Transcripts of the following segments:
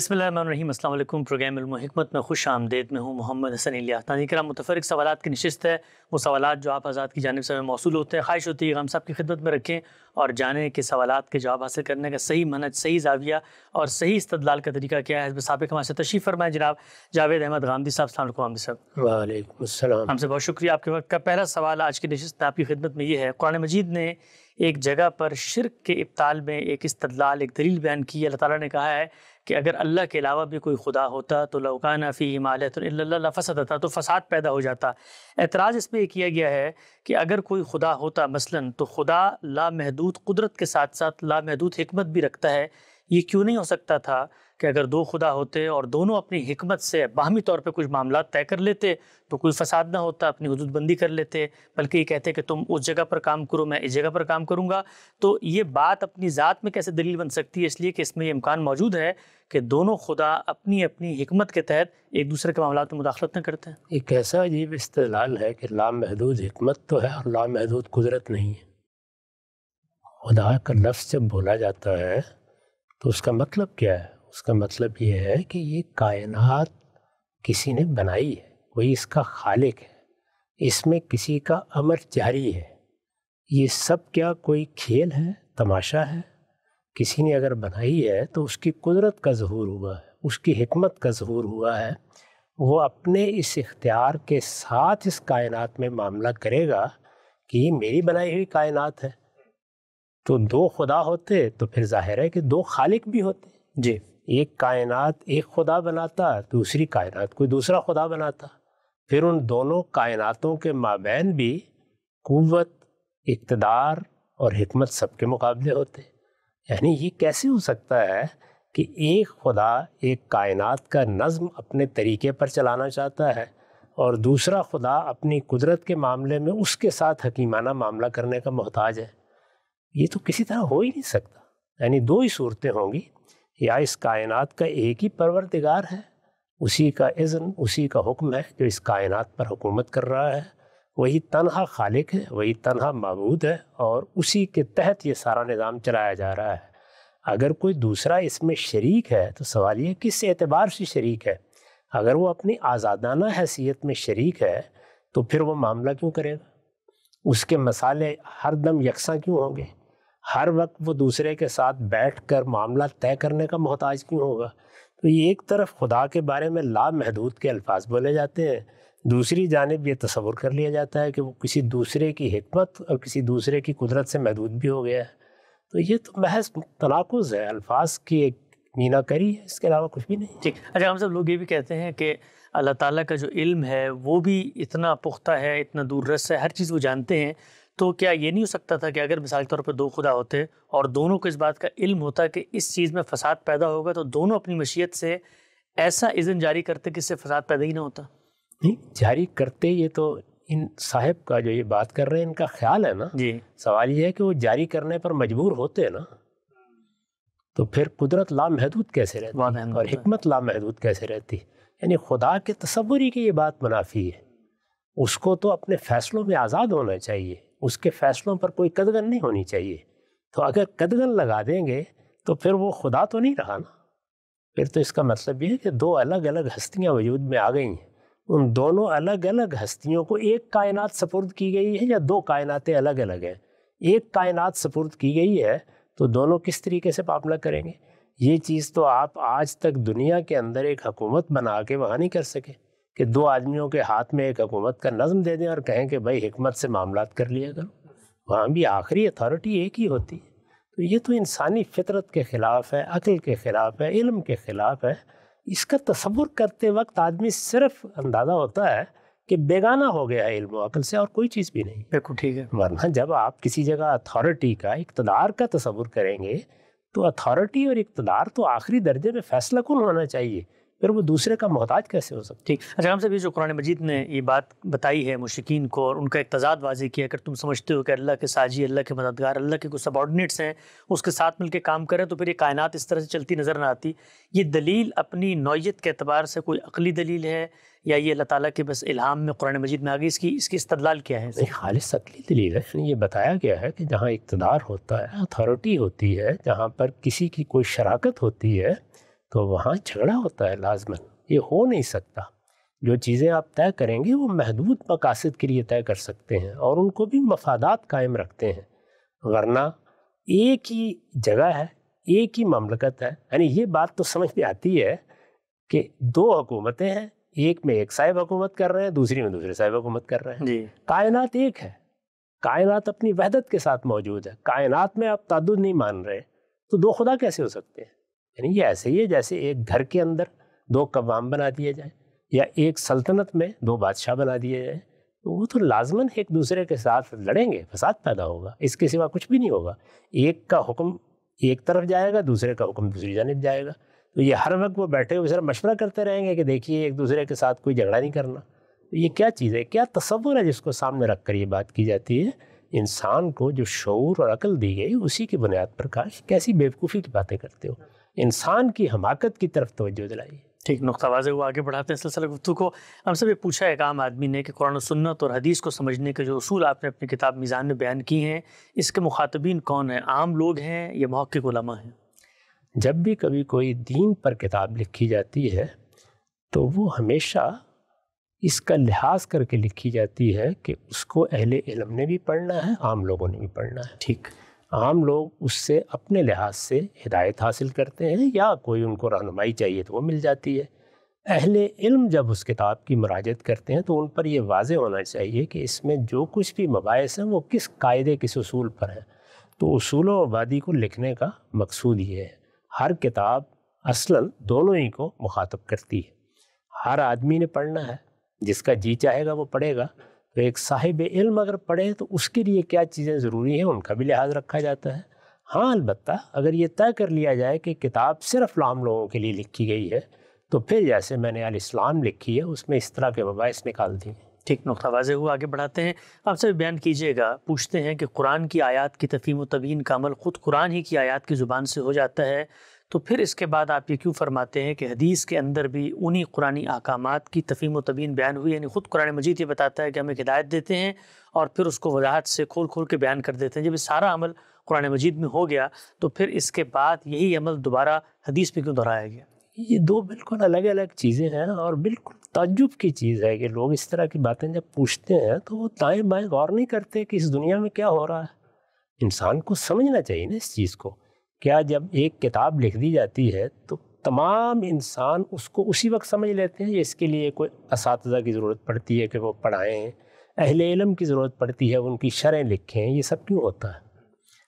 بسم اللہ الرحمن الرحیم۔ السلام علیکم۔ پروگرام علم و حکمت میں خوش آمدید۔ میں ہوں محمد حسن الیاس۔ ناظرین کرام، متفرق سوالات کی نشست ہے۔ وہ سوالات جو آپ حضرات کی جانب سے ہمیں موصول ہوتے ہیں، خواہش ہوتی ہے ہم سب کی خدمت میں رکھیں اور جانیں کہ سوالات کے جواب حاصل کرنے کا صحیح منہج، صحیح زاویہ اور صحیح استدلال کا طریقہ کیا ہے۔ حزب سابق ہمارے سے تشریف فرمائے جناب جاوید احمد غامدی صاحب۔ السلام علیکم غامدی صاحب۔ وعلیکم السلام۔ ہم سے بہت شکریہ آپ کے وقت کا۔ پہلا سوال آج کی نشست میں آپ کی خدمت میں یہ ہے، قرآن مجید نے ایک جگہ پر شرک کے ابطال میں ایک استدلال، ایک دلیل بیان کی ہے۔ اللہ تعالیٰ نے کہا ہے کہ اگر اللہ کے علاوہ بھی کوئی خدا ہوتا تو لو کان فیہما آلہۃ الا اللہ لفسدتا، تو فساد پیدا ہو جاتا۔ اعتراض اس میں یہ کیا گیا ہے کہ اگر کوئی خدا ہوتا مثلاً تو خدا لامحدود قدرت کے ساتھ ساتھ لامحدود حکمت بھی رکھتا ہے۔ یہ کیوں نہیں ہو سکتا تھا کہ اگر دو خدا ہوتے اور دونوں اپنی حکمت سے باہمی طور پہ کچھ معاملات طے کر لیتے تو کوئی فساد نہ ہوتا، اپنی حدود بندی کر لیتے، بلکہ یہ کہتے کہ تم اس جگہ پر کام کرو، میں اس جگہ پر کام کروں گا۔ تو یہ بات اپنی ذات میں کیسے دلیل بن سکتی ہے؟ اس لیے کہ اس میں یہ امکان موجود ہے کہ دونوں خدا اپنی اپنی حکمت کے تحت ایک دوسرے کے معاملات میں مداخلت نہ کرتے ہیں۔ ایک ایسا عجیب استدلال ہے کہ لامحدود حکمت تو ہے اور لامحدود قدرت نہیں ہے۔ خدا کا لفظ جب بولا جاتا ہے تو اس کا مطلب کیا ہے؟ اس کا مطلب یہ ہے کہ یہ کائنات کسی نے بنائی ہے، وہی اس کا خالق ہے، اس میں کسی کا امر جاری ہے۔ یہ سب کیا کوئی کھیل ہے، تماشا ہے؟ کسی نے اگر بنائی ہے تو اس کی قدرت کا ظہور ہوا ہے، اس کی حکمت کا ظہور ہوا ہے۔ وہ اپنے اس اختیار کے ساتھ اس کائنات میں معاملہ کرے گا کہ یہ میری بنائی ہوئی کائنات ہے۔ تو دو خدا ہوتے تو پھر ظاہر ہے کہ دو خالق بھی ہوتے۔ جی، ایک کائنات ایک خدا بناتا، دوسری کائنات کوئی دوسرا خدا بناتا، پھر ان دونوں کائناتوں کے مابین بھی قوت، اقتدار اور حکمت سب کے مقابلے ہوتے۔ یعنی یہ کیسے ہو سکتا ہے کہ ایک خدا ایک کائنات کا نظم اپنے طریقے پر چلانا چاہتا ہے اور دوسرا خدا اپنی قدرت کے معاملے میں اس کے ساتھ حکیمانہ معاملہ کرنے کا محتاج ہے؟ یہ تو کسی طرح ہو ہی نہیں سکتا۔ یعنی دو ہی صورتیں ہوں گی، یا اس کائنات کا ایک ہی پروردگار ہے، اسی کا اذن، اسی کا حکم ہے جو اس کائنات پر حکومت کر رہا ہے، وہی تنہا خالق ہے، وہی تنہا معبود ہے اور اسی کے تحت یہ سارا نظام چلایا جا رہا ہے۔ اگر کوئی دوسرا اس میں شریک ہے تو سوال یہ کس اعتبار سے شریک ہے؟ اگر وہ اپنی آزادانہ حیثیت میں شریک ہے تو پھر وہ معاملہ کیوں کرے گا؟ اس کے مسالے ہر دم یکساں کیوں ہوں گے؟ ہر وقت وہ دوسرے کے ساتھ بیٹھ کر معاملہ طے کرنے کا محتاج کیوں ہوگا؟ تو یہ ایک طرف خدا کے بارے میں لامحدود کے الفاظ بولے جاتے ہیں، دوسری جانب یہ تصور کر لیا جاتا ہے کہ وہ کسی دوسرے کی حکمت اور کسی دوسرے کی قدرت سے محدود بھی ہو گیا ہے۔ تو یہ تو محض تناقض ہے، الفاظ کی ایک مینا کری ہے، اس کے علاوہ کچھ بھی نہیں۔ ٹھیک۔ اچھا، ہم سب لوگ یہ بھی کہتے ہیں کہ اللہ تعالیٰ کا جو علم ہے وہ بھی اتنا پختہ ہے، اتنا دور رس ہے، ہر چیز وہ جانتے ہیں۔ تو کیا یہ نہیں ہو سکتا تھا کہ اگر مثال کے طور پر دو خدا ہوتے اور دونوں کو اس بات کا علم ہوتا کہ اس چیز میں فساد پیدا ہوگا تو دونوں اپنی مشیت سے ایسا اذن جاری کرتے کہ اس سے فساد پیدا ہی نہ ہوتا؟ نہیں جاری کرتے، یہ تو ان صاحب کا جو یہ بات کر رہے ہیں ان کا خیال ہے نا۔ جی، سوال یہ ہے کہ وہ جاری کرنے پر مجبور ہوتے نا، تو پھر قدرت لامحدود کیسے رہتی اور حکمت لامحدود کیسے رہتی؟ یعنی خدا کے تصور ہی کی یہ بات منافی ہے۔ اس کو تو اپنے فیصلوں میں آزاد ہونا چاہیے، اس کے فیصلوں پر کوئی قدغن نہیں ہونی چاہیے۔ تو اگر قدغن لگا دیں گے تو پھر وہ خدا تو نہیں رہا نا۔ پھر تو اس کا مطلب یہ ہے کہ دو الگ الگ ہستیاں وجود میں آ گئی ہیں، ان دونوں الگ الگ ہستیوں کو ایک کائنات سپرد کی گئی ہے یا دو کائناتیں الگ الگ ہیں؟ ایک کائنات سپرد کی گئی ہے تو دونوں کس طریقے سے معاملہ کریں گے؟ یہ چیز تو آپ آج تک دنیا کے اندر ایک حکومت بنا کے وہاں نہیں کر سکے کہ دو آدمیوں کے ہاتھ میں ایک حکومت کا نظم دے دیں اور کہیں کہ بھائی حکمت سے معاملات کر لیا کرو۔ وہاں بھی آخری اتھارٹی ایک ہی ہوتی ہے۔ تو یہ تو انسانی فطرت کے خلاف ہے، عقل کے خلاف ہے، علم کے خلاف ہے۔ اس کا تصور کرتے وقت آدمی صرف اندازہ ہوتا ہے کہ بیگانہ ہو گیا ہے علم و عقل سے، اور کوئی چیز بھی نہیں۔ بالکل ٹھیک ہے۔ ورنہ جب آپ کسی جگہ اتھارٹی کا، اقتدار کا تصور کریں گے تو اتھارٹی اور اقتدار تو آخری درجے میں فیصلہ کن ہونا چاہیے، پھر وہ دوسرے کا محتاج کیسے ہو سکتا؟ ٹھیک۔ اچھا، ہم سے بھی جو قرآن مجید نے یہ بات بتائی ہے مشرکین کو اور ان کا ایک تضاد واضح کیا، اگر تم سمجھتے ہو کہ اللہ کے ساجی، اللہ کے مددگار، اللہ کے کچھ سبارڈینیٹس ہیں، اس کے ساتھ مل کے کام کریں تو پھر یہ کائنات اس طرح سے چلتی نظر نہ آتی۔ یہ دلیل اپنی نوعیت کے اعتبار سے کوئی عقلی دلیل ہے یا یہ اللہ تعالیٰ کے بس الہام میں قرآن مجید میں آ گئی؟ اس کی استدلال کیا ہے؟ نہیں، خالص عقلی دلیل ہے۔ یہ بتایا گیا ہے کہ جہاں اقتدار ہوتا ہے، اتھارٹی ہوتی ہے، جہاں پر کسی کی کوئی شراکت ہوتی ہے، تو وہاں جھگڑا ہوتا ہے لازماً. یہ ہو نہیں سکتا. جو چیزیں آپ طے کریں گے وہ محدود مقاصد کے لیے طے کر سکتے ہیں اور ان کو بھی مفادات قائم رکھتے ہیں. ورنہ ایک ہی جگہ ہے, ایک ہی مملکت ہے. یعنی یہ بات تو سمجھ میں آتی ہے کہ دو حکومتیں ہیں, ایک میں ایک صاحب حکومت کر رہے ہیں, دوسری میں دوسرے صاحب حکومت کر رہے ہیں. جی. کائنات ایک ہے, کائنات اپنی وحدت کے ساتھ موجود ہے. کائنات میں آپ تعدد نہیں مان رہے تو دو خدا کیسے ہو سکتے ہیں؟ یعنی یہ ایسے ہی ہے جیسے ایک گھر کے اندر دو قوام بنا دیے جائیں یا ایک سلطنت میں دو بادشاہ بنا دیے جائیں. وہ تو لازماً ایک دوسرے کے ساتھ لڑیں گے, فساد پیدا ہوگا, اس کے سوا کچھ بھی نہیں ہوگا. ایک کا حکم ایک طرف جائے گا, دوسرے کا حکم دوسری جانب جائے گا. تو یہ ہر وقت وہ بیٹھے ہوئے صرف مشورہ کرتے رہیں گے کہ دیکھیے ایک دوسرے کے ساتھ کوئی جھگڑا نہیں کرنا. تو یہ کیا چیز ہے, کیا تصور ہے جس کو سامنے رکھ کر یہ بات کی جاتی ہے؟ انسان کو جو شعور اور عقل دی گئی اسی کی بنیاد پر کاش کیسی بیوقوفی کی باتیں کرتے ہو. انسان کی حماقت کی طرف توجہ دلائیے. ٹھیک, نقطہ واضح ہوا. آگے بڑھاتے ہیں سلسلہ گفتگو کو. ہم سب یہ پوچھا ایک عام آدمی نے کہ قرآن و سنت اور حدیث کو سمجھنے کے جو اصول آپ نے اپنی کتاب میزان میں بیان کی ہیں, اس کے مخاطبین کون ہیں؟ عام لوگ ہیں یا محقق علماء ہیں؟ جب بھی کبھی کوئی دین پر کتاب لکھی جاتی ہے تو وہ ہمیشہ اس کا لحاظ کر کے لکھی جاتی ہے کہ اس کو اہل علم نے بھی پڑھنا ہے, عام لوگوں نے بھی پڑھنا ہے. ٹھیک. عام لوگ اس سے اپنے لحاظ سے ہدایت حاصل کرتے ہیں یا کوئی ان کو رہنمائی چاہیے تو وہ مل جاتی ہے. اہل علم جب اس کتاب کی مراجعت کرتے ہیں تو ان پر یہ واضح ہونا چاہیے کہ اس میں جو کچھ بھی مباحث ہیں وہ کس قاعدے کس اصول پر ہیں. تو اصول و مبادی کو لکھنے کا مقصود یہ ہے. ہر کتاب اصلاً دونوں ہی کو مخاطب کرتی ہے. ہر آدمی نے پڑھنا ہے, جس کا جی چاہے گا وہ پڑھے گا. تو ایک صاحب علم اگر پڑھے تو اس کے لیے کیا چیزیں ضروری ہیں ان کا بھی لحاظ رکھا جاتا ہے. ہاں البتہ اگر یہ طے کر لیا جائے کہ کتاب صرف عام لوگوں کے لیے لکھی گئی ہے تو پھر جیسے میں نے الاسلام لکھی ہے اس میں اس طرح کے مباحث نکال دیے. ٹھیک, نقطہ واضح ہوا. آگے بڑھاتے ہیں. آپ سے بیان کیجیے گا. پوچھتے ہیں کہ قرآن کی آیات کی تفہیم و تبیین کا عمل خود قرآن ہی کی آیات کی زبان سے ہو جاتا ہے, تو پھر اس کے بعد آپ یہ کیوں فرماتے ہیں کہ حدیث کے اندر بھی انہی قرآنی احکامات کی تفہیم و تبیین بیان ہوئی؟ یعنی خود قرآن مجید یہ بتاتا ہے کہ ہمیں ہدایت دیتے ہیں اور پھر اس کو وضاحت سے کھول کھول کے بیان کر دیتے ہیں. جب یہ سارا عمل قرآن مجید میں ہو گیا تو پھر اس کے بعد یہی عمل دوبارہ حدیث میں کیوں دہرایا گیا؟ یہ دو بالکل الگ الگ چیزیں ہیں اور بالکل تعجب کی چیز ہے کہ لوگ اس طرح کی باتیں جب پوچھتے ہیں تو وہ دائیں بائیں غور نہیں کرتے کہ اس دنیا میں کیا ہو رہا ہے. انسان کو سمجھنا چاہیے نا اس چیز کو. کیا جب ایک کتاب لکھ دی جاتی ہے تو تمام انسان اس کو اسی وقت سمجھ لیتے ہیں یا اس کے لیے کوئی اساتذہ کی ضرورت پڑتی ہے کہ وہ پڑھائیں, اہل علم کی ضرورت پڑتی ہے ان کی شرح لکھیں؟ یہ سب کیوں ہوتا ہے؟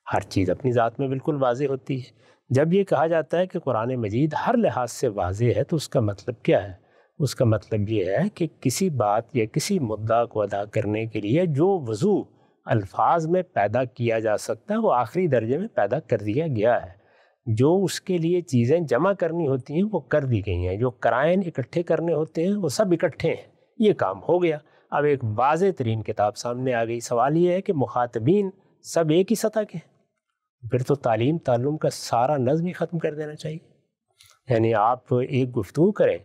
ہر چیز اپنی ذات میں بالکل واضح ہوتی ہے. جب یہ کہا جاتا ہے کہ قرآن مجید ہر لحاظ سے واضح ہے تو اس کا مطلب کیا ہے؟ اس کا مطلب یہ ہے کہ کسی بات یا کسی مدعا کو ادا کرنے کے لیے جو وضو الفاظ میں پیدا کیا جا سکتا ہے وہ آخری درجے میں پیدا کر دیا گیا ہے. جو اس کے لیے چیزیں جمع کرنی ہوتی ہیں وہ کر دی گئی ہیں, جو قرائن اکٹھے کرنے ہوتے ہیں وہ سب اکٹھے ہیں. یہ کام ہو گیا. اب ایک واضح ترین کتاب سامنے آ گئی. سوال یہ ہے کہ مخاطبین سب ایک ہی سطح کے ہیں, پھر تو تعلیم تعلم کا سارا نظم ہی ختم کر دینا چاہیے. یعنی آپ ایک گفتگو کریں,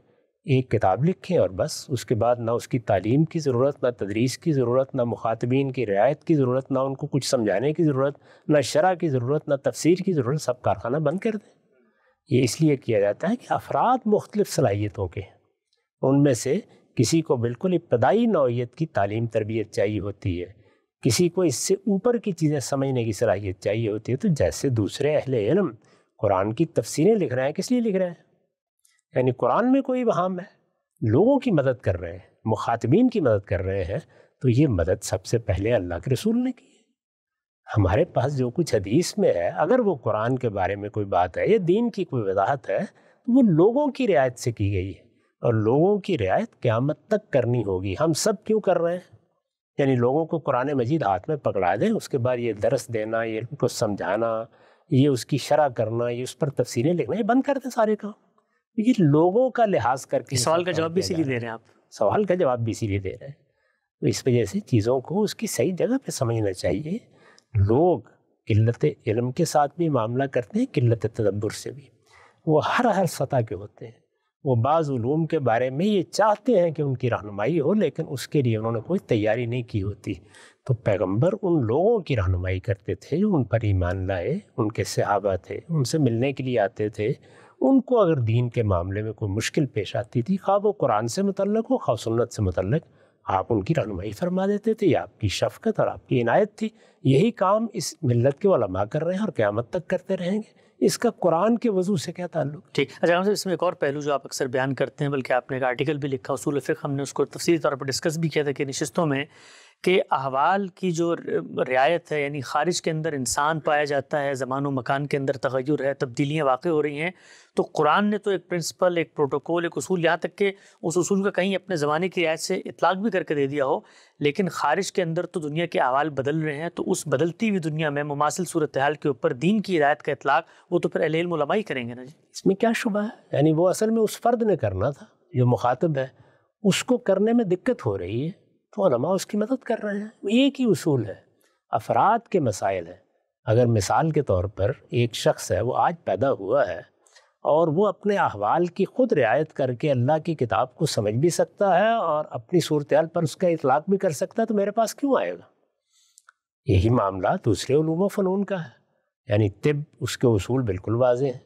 ایک کتاب لکھیں اور بس اس کے بعد نہ اس کی تعلیم کی ضرورت, نہ تدریس کی ضرورت, نہ مخاطبین کی رعایت کی ضرورت, نہ ان کو کچھ سمجھانے کی ضرورت, نہ شرح کی ضرورت, نہ تفسیر کی ضرورت, سب کارخانہ بند کر دیں. یہ اس لیے کیا جاتا ہے کہ افراد مختلف صلاحیتوں کے ہیں. ان میں سے کسی کو بالکل ابتدائی نوعیت کی تعلیم تربیت چاہیے ہوتی ہے, کسی کو اس سے اوپر کی چیزیں سمجھنے کی صلاحیت چاہیے ہوتی ہے. تو جیسے دوسرے اہل علم قرآن کی تفسیریں لکھ رہے ہیں, کس لیے لکھ رہے ہیں؟ یعنی قرآن میں کوئی وہم ہے, لوگوں کی مدد کر رہے ہیں, مخاطبین کی مدد کر رہے ہیں. تو یہ مدد سب سے پہلے اللہ کے رسول نے کی ہے. ہمارے پاس جو کچھ حدیث میں ہے, اگر وہ قرآن کے بارے میں کوئی بات ہے یا دین کی کوئی وضاحت ہے تو وہ لوگوں کی رعایت سے کی گئی ہے, اور لوگوں کی رعایت قیامت تک کرنی ہوگی. ہم سب کیوں کر رہے ہیں؟ یعنی لوگوں کو قرآن مجید ہاتھ میں پکڑا دیں, اس کے بعد یہ درس دینا, یہ ان کو سمجھانا, یہ اس کی شرح کرنا, یہ اس پر تفسیریں لکھنا, یہ بند کر دیں سارے کام. یہ لوگوں کا لحاظ کر کے سوال کا جواب بھی اسی لیے دے رہے ہیں آپ. سوال کا جواب بھی اسی لیے دے رہے ہیں. تو اس وجہ سے چیزوں کو اس کی صحیح جگہ پہ سمجھنا چاہیے. لوگ قلت علم کے ساتھ بھی معاملہ کرتے ہیں, قلت تدبر سے بھی. وہ ہر سطح کے ہوتے ہیں. وہ بعض علوم کے بارے میں یہ چاہتے ہیں کہ ان کی رہنمائی ہو, لیکن اس کے لیے انہوں نے کوئی تیاری نہیں کی ہوتی. تو پیغمبر ان لوگوں کی رہنمائی کرتے تھے جو ان پر ایمان لائے, ان کے صحابہ تھے, ان سے ملنے کے لیے آتے تھے, ان کو اگر دین کے معاملے میں کوئی مشکل پیش آتی تھی، خواہ وہ قرآن سے متعلق ہو خواہ سنت سے متعلق، آپ ان کی رہنمائی فرما دیتے تھے. یہ آپ کی شفقت اور آپ کی عنایت تھی. یہی کام اس ملت کے علماء کر رہے ہیں اور قیامت تک کرتے رہیں گے. اس کا قرآن کے وضو سے کیا تعلق؟ ٹھیک. اچھا اس میں ایک اور پہلو جو آپ اکثر بیان کرتے ہیں، بلکہ آپ نے ایک آرٹیکل بھی لکھا اصول فقہ، ہم نے اس کو تفصیلی طور پر ڈسکس بھی کیا تھا کہ نشستوں میں، کہ احوال کی جو رعایت ہے، یعنی خارج کے اندر انسان پایا جاتا ہے، زمان و مکان کے اندر تغیر ہے، تبدیلیاں واقع ہو رہی ہیں، تو قرآن نے تو ایک پرنسپل، ایک پروٹوکول، ایک اصول، یہاں تک کہ اس اصول کا کہیں اپنے زمانے کی رعایت سے اطلاق بھی کر کے دے دیا ہو، لیکن خارج کے اندر تو دنیا کے احوال بدل رہے ہیں، تو اس بدلتی ہوئی دنیا میں مماثل صورتحال کے اوپر دین کی ہدایت کا اطلاق وہ تو پھر اہل علم علماء ہی کریں گے نا جی. اس میں کیا شبہ ہے؟ یعنی وہ اصل میں اس فرد نے کرنا تھا جو مخاطب ہے، اس کو کرنے میں دقت ہو رہی ہے تو علماء اس کی مدد کر رہے ہیں. ایک ہی اصول ہے، افراد کے مسائل ہیں. اگر مثال کے طور پر ایک شخص ہے، وہ آج پیدا ہوا ہے اور وہ اپنے احوال کی خود رعایت کر کے اللہ کی کتاب کو سمجھ بھی سکتا ہے اور اپنی صورتحال پر اس کا اطلاق بھی کر سکتا ہے، تو میرے پاس کیوں آئے گا؟ یہی معاملہ دوسرے علوم و فنون کا ہے. یعنی طب، اس کے اصول بالکل واضح ہیں.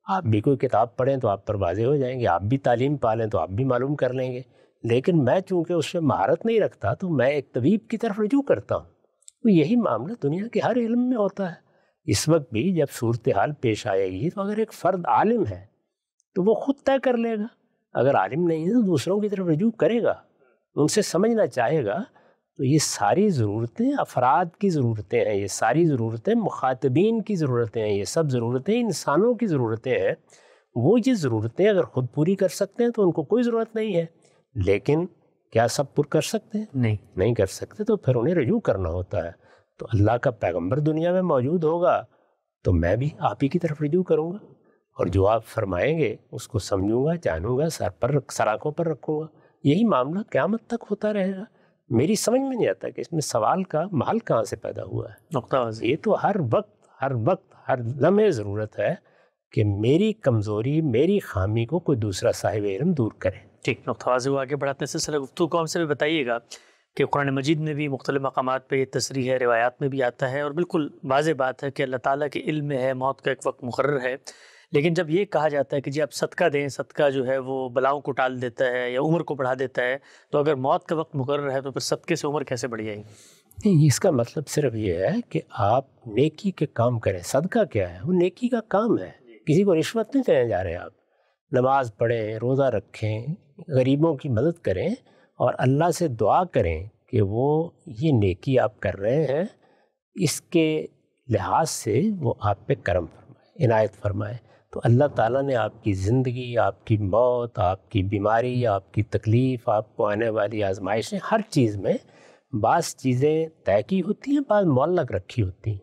آپ بھی کوئی کتاب پڑھیں تو آپ پر واضح ہو جائیں گے، آپ بھی تعلیم پالیں تو آپ بھی معلوم کر لیں گے. لیکن میں چونکہ اس میں مہارت نہیں رکھتا تو میں ایک طبیب کی طرف رجوع کرتا ہوں. تو یہی معاملہ دنیا کے ہر علم میں ہوتا ہے. اس وقت بھی جب صورتحال پیش آئے گی تو اگر ایک فرد عالم ہے تو وہ خود طے کر لے گا، اگر عالم نہیں ہے تو دوسروں کی طرف رجوع کرے گا، ان سے سمجھنا چاہے گا. تو یہ ساری ضرورتیں افراد کی ضرورتیں ہیں، یہ ساری ضرورتیں مخاطبین کی ضرورتیں ہیں، یہ سب ضرورتیں انسانوں کی ضرورتیں ہیں. وہ یہ ضرورتیں اگر خود پوری کر سکتے ہیں تو ان کو کوئی ضرورت نہیں ہے. لیکن کیا سب پر کر سکتے ہیں؟ نہیں کر سکتے، تو پھر انہیں رجوع کرنا ہوتا ہے. تو اللہ کا پیغمبر دنیا میں موجود ہوگا تو میں بھی آپ ہی کی طرف رجوع کروں گا، اور جو آپ فرمائیں گے اس کو سمجھوں گا، جانوں گا، سر آنکھوں پر رکھوں گا. یہی معاملہ قیامت تک ہوتا رہے گا. میری سمجھ میں نہیں آتا کہ اس میں سوال کا محل کہاں سے پیدا ہوا ہے. یہ تو ہر وقت ہر لمحے ضرورت ہے کہ میری کمزوری، میری خامی کو کوئی دوسرا صاحب علم دور کرے. ٹھیک. نقطہ واضح آگے بڑھاتے ہیں سلسلہ گفتگو کو. ہم سے بھی بتائیے گا کہ قرآن مجید میں بھی مختلف مقامات پہ یہ تصریح ہے، روایات میں بھی آتا ہے، اور بالکل واضح بات ہے کہ اللہ تعالیٰ کے علم میں ہے، موت کا ایک وقت مقرر ہے. لیکن جب یہ کہا جاتا ہے کہ جی آپ صدقہ دیں، صدقہ جو ہے وہ بلاؤں کو ٹال دیتا ہے یا عمر کو بڑھا دیتا ہے، تو اگر موت کا وقت مقرر ہے تو پھر صدقے سے عمر کیسے بڑھ جائے گی؟ اس کا مطلب صرف یہ ہے کہ آپ نیکی کے کام کریں. صدقہ کیا ہے؟ وہ نیکی کا کام ہے. کسی کو رشوت نہیں دینے جا رہے. آپ نماز پڑھیں، روزہ رکھیں، غریبوں کی مدد کریں اور اللہ سے دعا کریں کہ وہ یہ نیکی آپ کر رہے ہیں اس کے لحاظ سے وہ آپ پہ کرم فرمائے، عنایت فرمائے. تو اللہ تعالیٰ نے آپ کی زندگی، آپ کی موت، آپ کی بیماری، آپ کی تکلیف، آپ کو آنے والی آزمائشیں، ہر چیز میں بعض چیزیں طے کی ہوتی ہیں، بعض معلق رکھی ہوتی ہیں.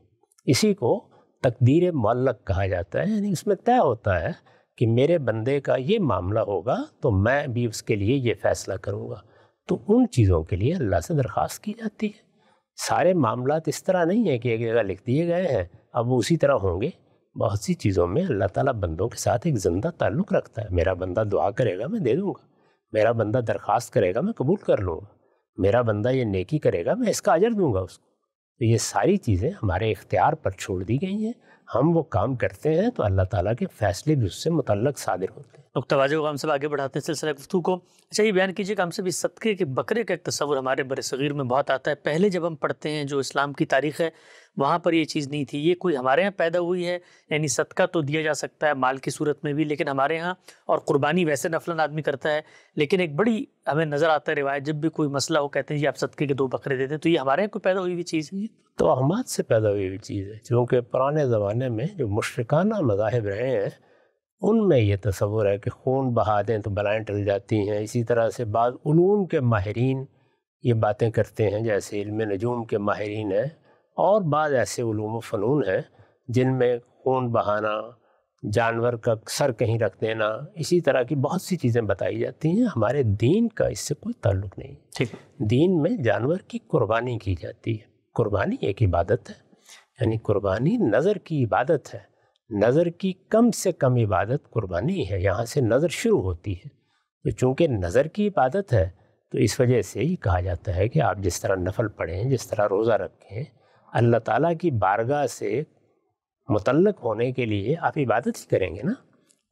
اسی کو تقدیر معلق کہا جاتا ہے. یعنی اس میں طے ہوتا ہے کہ میرے بندے کا یہ معاملہ ہوگا تو میں بھی اس کے لیے یہ فیصلہ کروں گا. تو ان چیزوں کے لیے اللہ سے درخواست کی جاتی ہے. سارے معاملات اس طرح نہیں ہیں کہ ایک جگہ لکھ دیے گئے ہیں اب وہ اسی طرح ہوں گے. بہت سی چیزوں میں اللہ تعالیٰ بندوں کے ساتھ ایک زندہ تعلق رکھتا ہے. میرا بندہ دعا کرے گا میں دے دوں گا، میرا بندہ درخواست کرے گا میں قبول کر لوں گا، میرا بندہ یہ نیکی کرے گا میں اس کا اجر دوں گا اس کو. تو یہ ساری چیزیں ہمارے اختیار پر چھوڑ دی گئی ہیں. ہم وہ کام کرتے ہیں تو اللہ تعالیٰ کے فیصلے بھی اس سے متعلق صادر ہوتے ہیں. نقطہ واضح ہوگا. ہم سب آگے بڑھاتے ہیں سلسلہ گفتگو کو. اچھا یہ بیان کیجیے کہ ہم سے بھی صدقے کے بکرے کا ایک تصور ہمارے بر صغیر میں بہت آتا ہے. پہلے جب ہم پڑھتے ہیں جو اسلام کی تاریخ ہے وہاں پر یہ چیز نہیں تھی. یہ کوئی ہمارے یہاں پیدا ہوئی ہے؟ یعنی صدقہ تو دیا جا سکتا ہے مال کی صورت میں بھی، لیکن ہمارے یہاں، اور قربانی ویسے نفلاً آدمی کرتا ہے، لیکن ایک بڑی ہمیں نظر آتا ہے روایت، جب بھی کوئی مسئلہ ہو کہتے ہیں جی آپ صدقے کے 2 بکرے دیتے ہیں. تو یہ ہمارے یہاں کوئی پیدا ہوئی ہوئی چیز ہے؟ توہمات سے پیدا ہوئی ہوئی چیز ہے. چونکہ پرانے زمانے میں جو مشرکانہ مذاہب رہے ہیں ان میں یہ تصور ہے کہ خون بہا دیں تو بلائیں ٹل جاتی ہیں. اسی طرح سے بعض علوم کے ماہرین یہ باتیں کرتے ہیں، جیسے علم نجوم کے ماہرین ہیں، اور بعض ایسے علوم و فنون ہیں جن میں خون بہانا، جانور کا سر کہیں رکھ دینا، اسی طرح کی بہت سی چیزیں بتائی جاتی ہیں. ہمارے دین کا اس سے کوئی تعلق نہیں. ٹھیک. دین میں جانور کی قربانی کی جاتی ہے. قربانی ایک عبادت ہے. یعنی قربانی نظر کی عبادت ہے. نظر کی کم سے کم عبادت قربانی ہے. یہاں سے نظر شروع ہوتی ہے. تو چونکہ نظر کی عبادت ہے تو اس وجہ سے یہ کہا جاتا ہے کہ آپ جس طرح نفل پڑھیں، جس طرح روزہ رکھیں، اللہ تعالیٰ کی بارگاہ سے متعلق ہونے کے لیے آپ عبادت ہی کریں گے نا.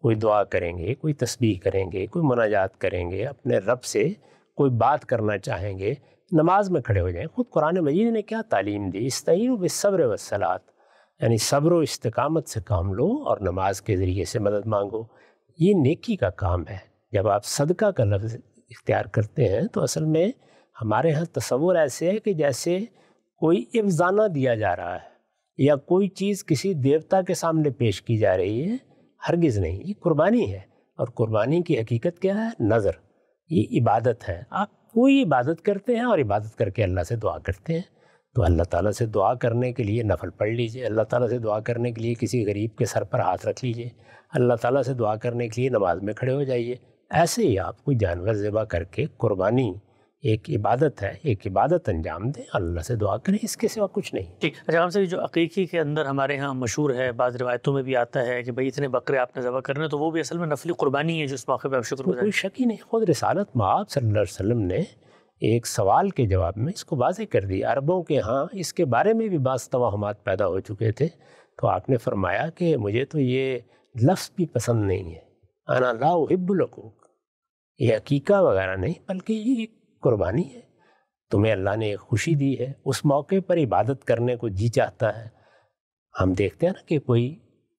کوئی دعا کریں گے، کوئی تسبیح کریں گے، کوئی مناجات کریں گے، اپنے رب سے کوئی بات کرنا چاہیں گے، نماز میں کھڑے ہو جائیں۔ خود قرآن مجید نے کیا تعلیم دی، استعینوا بالصبر والصلاۃ، یعنی صبر و استقامت سے کام لو اور نماز کے ذریعے سے مدد مانگو۔ یہ نیکی کا کام ہے۔ جب آپ صدقہ کا لفظ اختیار کرتے ہیں تو اصل میں ہمارے ہاں تصور ایسے ہے کہ جیسے کوئی افزانہ دیا جا رہا ہے یا کوئی چیز کسی دیوتا کے سامنے پیش کی جا رہی ہے۔ ہرگز نہیں، یہ قربانی ہے، اور قربانی کی حقیقت کیا ہے؟ نظر، یہ عبادت ہے۔ آپ کوئی عبادت کرتے ہیں اور عبادت کر کے اللہ سے دعا کرتے ہیں، تو اللہ تعالیٰ سے دعا کرنے کے لیے نفل پڑھ لیجئے، اللہ تعالیٰ سے دعا کرنے کے لیے کسی غریب کے سر پر ہاتھ رکھ لیجئے، اللہ تعالیٰ سے دعا کرنے کے لیے نماز میں کھڑے ہو جائیے۔ ایسے ہی آپ کوئی جانور ذبح کر کے، قربانی ایک عبادت ہے، ایک عبادت انجام دیں، اللہ سے دعا کریں، اس کے سوا کچھ نہیں۔ ٹھیک۔ اچھا ہم سے جو عقیقی کے اندر ہمارے ہاں مشہور ہے، بعض روایتوں میں بھی آتا ہے کہ بھئی اتنے بکرے آپ نے ذبح کرنے، تو وہ بھی اصل میں نفلی قربانی ہے جو اس موقع پہ آپ شکر گزار کوئی شک ہی نہیں۔ خود رسالت مآب صلی اللہ علیہ وسلم نے ایک سوال کے جواب میں اس کو واضح کر دیا۔ عربوں کے ہاں اس کے بارے میں بھی بعض توہمات پیدا ہو چکے تھے، تو آپ نے فرمایا کہ مجھے تو یہ لفظ بھی پسند نہیں ہے، انا لا احب العقوق، یہ عقیقہ وغیرہ نہیں بلکہ یہ ایک قربانی ہے، تمہیں اللہ نے ایک خوشی دی ہے، اس موقع پر عبادت کرنے کو جی چاہتا ہے۔ ہم دیکھتے ہیں نا کہ کوئی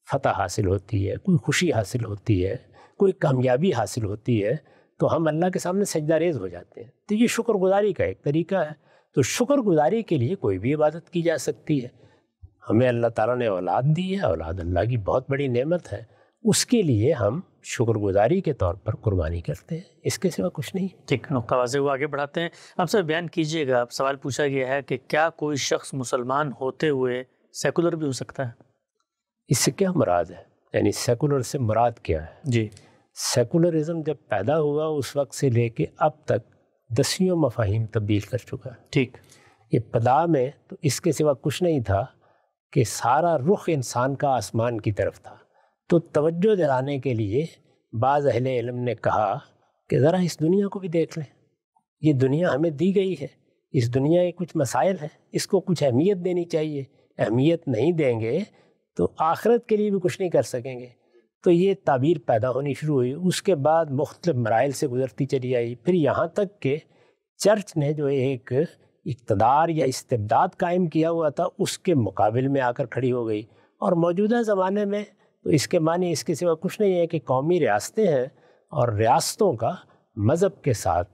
فتح حاصل ہوتی ہے، کوئی خوشی حاصل ہوتی ہے، کوئی کامیابی حاصل ہوتی ہے، تو ہم اللہ کے سامنے سجدہ ریز ہو جاتے ہیں۔ تو یہ شکر گزاری کا ایک طریقہ ہے۔ تو شکر گزاری کے لیے کوئی بھی عبادت کی جا سکتی ہے۔ ہمیں اللہ تعالیٰ نے اولاد دی ہے، اولاد اللہ کی بہت بڑی نعمت ہے، اس کے لیے ہم شکر گزاری کے طور پر قربانی کرتے ہیں، اس کے سوا کچھ نہیں۔ ٹھیک، نقطہ واضح ہوا، آگے بڑھاتے ہیں۔ آپ سے بیان کیجئے گا، سوال پوچھا گیا ہے کہ کیا کوئی شخص مسلمان ہوتے ہوئے سیکولر بھی ہو سکتا ہے؟ اس سے کیا مراد ہے؟ یعنی سیکولر سے مراد کیا ہے؟ جی، سیکولرزم جب پیدا ہوا اس وقت سے لے کے اب تک دسیوں مفاہیم تبدیل کر چکا ہے۔ ٹھیک، ابتدا میں تو اس کے سوا کچھ نہیں تھا کہ سارا رخ انسان کا آسمان کی طرف تھا، تو توجہ دلانے کے لیے بعض اہل علم نے کہا کہ ذرا اس دنیا کو بھی دیکھ لیں، یہ دنیا ہمیں دی گئی ہے، اس دنیا کے کچھ مسائل ہیں، اس کو کچھ اہمیت دینی چاہیے، اہمیت نہیں دیں گے تو آخرت کے لیے بھی کچھ نہیں کر سکیں گے۔ تو یہ تعبیر پیدا ہونی شروع ہوئی، اس کے بعد مختلف مراحل سے گزرتی چلی آئی، پھر یہاں تک کہ چرچ نے جو ایک اقتدار یا استبداد قائم کیا ہوا تھا اس کے مقابل میں آ کر کھڑی ہو گئی۔ اور موجودہ زمانے میں تو اس کے معنی اس کے سوا کچھ نہیں ہے کہ قومی ریاستیں ہیں، اور ریاستوں کا مذہب کے ساتھ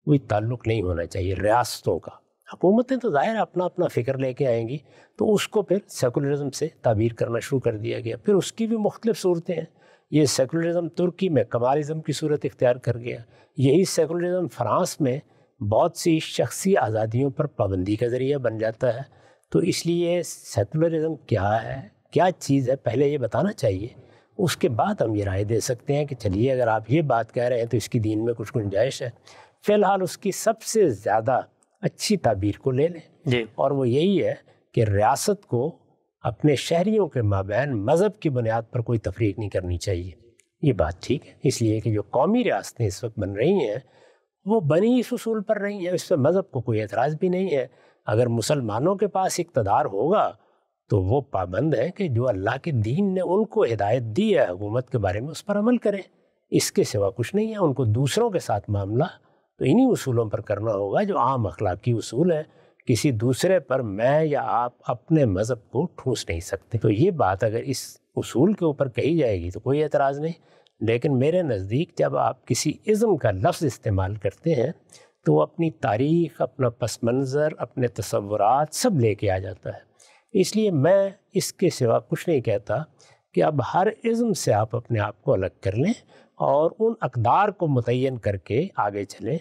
کوئی تعلق نہیں ہونا چاہیے۔ ریاستوں کا، حکومتیں تو ظاہر اپنا اپنا فکر لے کے آئیں گی، تو اس کو پھر سیکولرزم سے تعبیر کرنا شروع کر دیا گیا۔ پھر اس کی بھی مختلف صورتیں ہیں۔ یہ سیکولرزم ترکی میں کمالزم کی صورت اختیار کر گیا، یہی سیکولرزم فرانس میں بہت سی شخصی آزادیوں پر پابندی کا ذریعہ بن جاتا ہے۔ تو اس لیے سیکولرزم کیا ہے، کیا چیز ہے، پہلے یہ بتانا چاہیے، اس کے بعد ہم یہ رائے دے سکتے ہیں کہ چلیے اگر آپ یہ بات کہہ رہے ہیں تو اس کی دین میں کچھ گنجائش ہے۔ فی الحال اس کی سب سے زیادہ اچھی تعبیر کو لے لیں جی، اور وہ یہی ہے کہ ریاست کو اپنے شہریوں کے مابین مذہب کی بنیاد پر کوئی تفریق نہیں کرنی چاہیے۔ یہ بات ٹھیک ہے، اس لیے کہ جو قومی ریاستیں اس وقت بن رہی ہیں وہ بنی اس اصول پر رہی ہیں، اس پہ مذہب کو کوئی اعتراض بھی نہیں ہے۔ اگر مسلمانوں کے پاس اقتدار ہوگا تو وہ پابند ہیں کہ جو اللہ کے دین نے ان کو ہدایت دی ہے حکومت کے بارے میں اس پر عمل کریں، اس کے سوا کچھ نہیں ہے۔ ان کو دوسروں کے ساتھ معاملہ تو انہی اصولوں پر کرنا ہوگا جو عام اخلاقی اصول ہیں۔ کسی دوسرے پر میں یا آپ اپنے مذہب کو ٹھونس نہیں سکتے۔ تو یہ بات اگر اس اصول کے اوپر کہی جائے گی تو کوئی اعتراض نہیں، لیکن میرے نزدیک جب آپ کسی ازم کا لفظ استعمال کرتے ہیں تو وہ اپنی تاریخ، اپنا پس منظر، اپنے تصورات سب لے کے آ جاتا ہے۔ اس لیے میں اس کے سوا کچھ نہیں کہتا کہ اب ہر ازم سے آپ اپنے آپ کو الگ کر لیں اور ان اقدار کو متعین کر کے آگے چلیں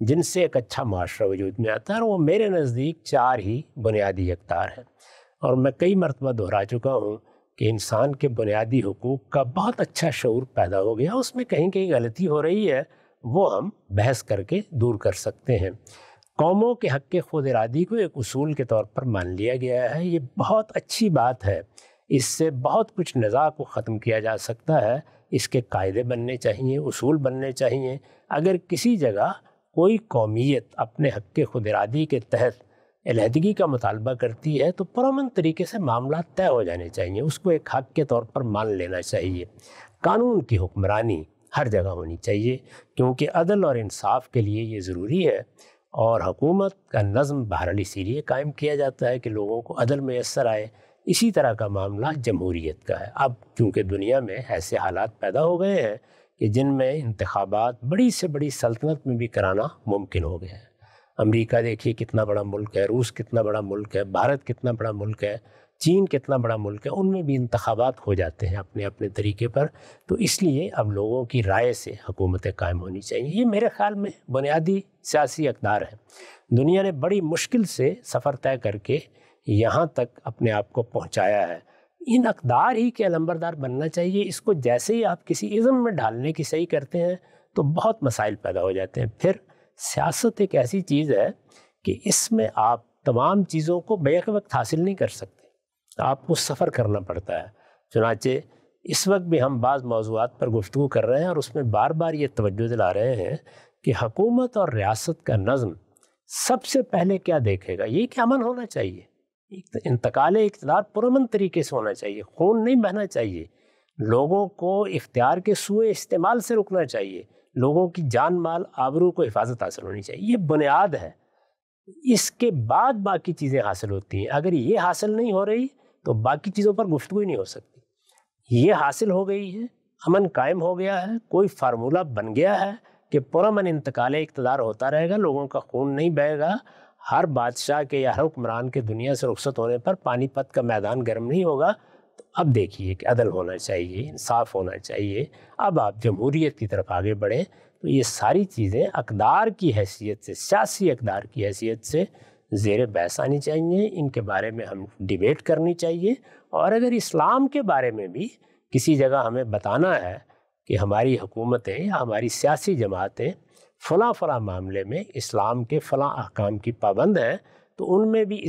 جن سے ایک اچھا معاشرہ وجود میں آتا ہے، اور وہ میرے نزدیک 4 ہی بنیادی اقدار ہیں۔ اور میں کئی مرتبہ دہرا چکا ہوں کہ انسان کے بنیادی حقوق کا بہت اچھا شعور پیدا ہو گیا، اس میں کہیں کہیں غلطی ہو رہی ہے، وہ ہم بحث کر کے دور کر سکتے ہیں۔ قوموں کے حق خود ارادی کو ایک اصول کے طور پر مان لیا گیا ہے، یہ بہت اچھی بات ہے، اس سے بہت کچھ نزاع کو ختم کیا جا سکتا ہے۔ اس کے قاعدے بننے چاہیے، اصول بننے چاہیے۔ اگر کسی جگہ کوئی قومیت اپنے حق خود ارادی کے تحت علیحدگی کا مطالبہ کرتی ہے تو پرامن طریقے سے معاملات طے ہو جانے چاہیے، اس کو ایک حق کے طور پر مان لینا چاہیے۔ قانون کی حکمرانی ہر جگہ ہونی چاہیے، کیونکہ عدل اور انصاف کے لیے یہ ضروری ہے، اور حکومت کا نظم بہرحال اسی لیے قائم کیا جاتا ہے کہ لوگوں کو عدل میسر آئے۔ اسی طرح کا معاملہ جمہوریت کا ہے۔ اب چونکہ دنیا میں ایسے حالات پیدا ہو گئے ہیں کہ جن میں انتخابات بڑی سے بڑی سلطنت میں بھی کرانا ممکن ہو گیا ہے۔ امریکہ دیکھیے کتنا بڑا ملک ہے، روس کتنا بڑا ملک ہے، بھارت کتنا بڑا ملک ہے، چین کتنا بڑا ملک ہے، ان میں بھی انتخابات ہو جاتے ہیں اپنے اپنے طریقے پر۔ تو اس لیے اب لوگوں کی رائے سے حکومتیں قائم ہونی چاہیے۔ یہ میرے خیال میں بنیادی سیاسی اقدار ہے۔ دنیا نے بڑی مشکل سے سفر طے کر کے یہاں تک اپنے آپ کو پہنچایا ہے۔ ان اقدار ہی کے علمبردار بننا چاہیے۔ اس کو جیسے ہی آپ کسی ازم میں ڈھالنے کی صحیح کرتے ہیں تو بہت مسائل پیدا ہو جاتے ہیں۔ پھر سیاست ایک ایسی چیز ہے کہ اس میں آپ تمام چیزوں کو بیک وقت حاصل نہیں کر سکتے، آپ کو سفر کرنا پڑتا ہے۔ چنانچہ اس وقت بھی ہم بعض موضوعات پر گفتگو کر رہے ہیں اور اس میں بار بار یہ توجہ دلا رہے ہیں کہ حکومت اور ریاست کا نظم سب سے پہلے کیا دیکھے گا، یہ کہ امن ہونا چاہیے، انتقال اقتدار پرامن طریقے سے ہونا چاہیے، خون نہیں بہنا چاہیے، لوگوں کو اختیار کے سوء استعمال سے رکنا چاہیے، لوگوں کی جان مال آبرو کو حفاظت حاصل ہونی چاہیے۔ یہ بنیاد ہے، اس کے بعد باقی چیزیں حاصل ہوتی ہیں۔ اگر یہ حاصل نہیں ہو رہی تو باقی چیزوں پر گفتگو ہی نہیں ہو سکتی۔ یہ حاصل ہو گئی ہے، امن قائم ہو گیا ہے، کوئی فارمولہ بن گیا ہے کہ پرامن انتقال اقتدار ہوتا رہے گا، لوگوں کا خون نہیں بہے گا، ہر بادشاہ کے یا ہر حکمران کے دنیا سے رخصت ہونے پر پانی پت کا میدان گرم نہیں ہوگا۔ تو اب دیکھیے کہ عدل ہونا چاہیے، انصاف ہونا چاہیے۔ اب آپ جمہوریت کی طرف آگے بڑھیں تو یہ ساری چیزیں اقدار کی حیثیت سے، سیاسی اقدار کی حیثیت سے زیر بحث آنی چاہیے، ان کے بارے میں ہم ڈیبیٹ کرنی چاہیے۔ اور اگر اسلام کے بارے میں بھی کسی جگہ ہمیں بتانا ہے کہ ہماری حکومتیں یا ہماری سیاسی جماعتیں فلاں فلاں معاملے میں اسلام کے فلاں احکام کی پابند ہیں، تو ان میں بھی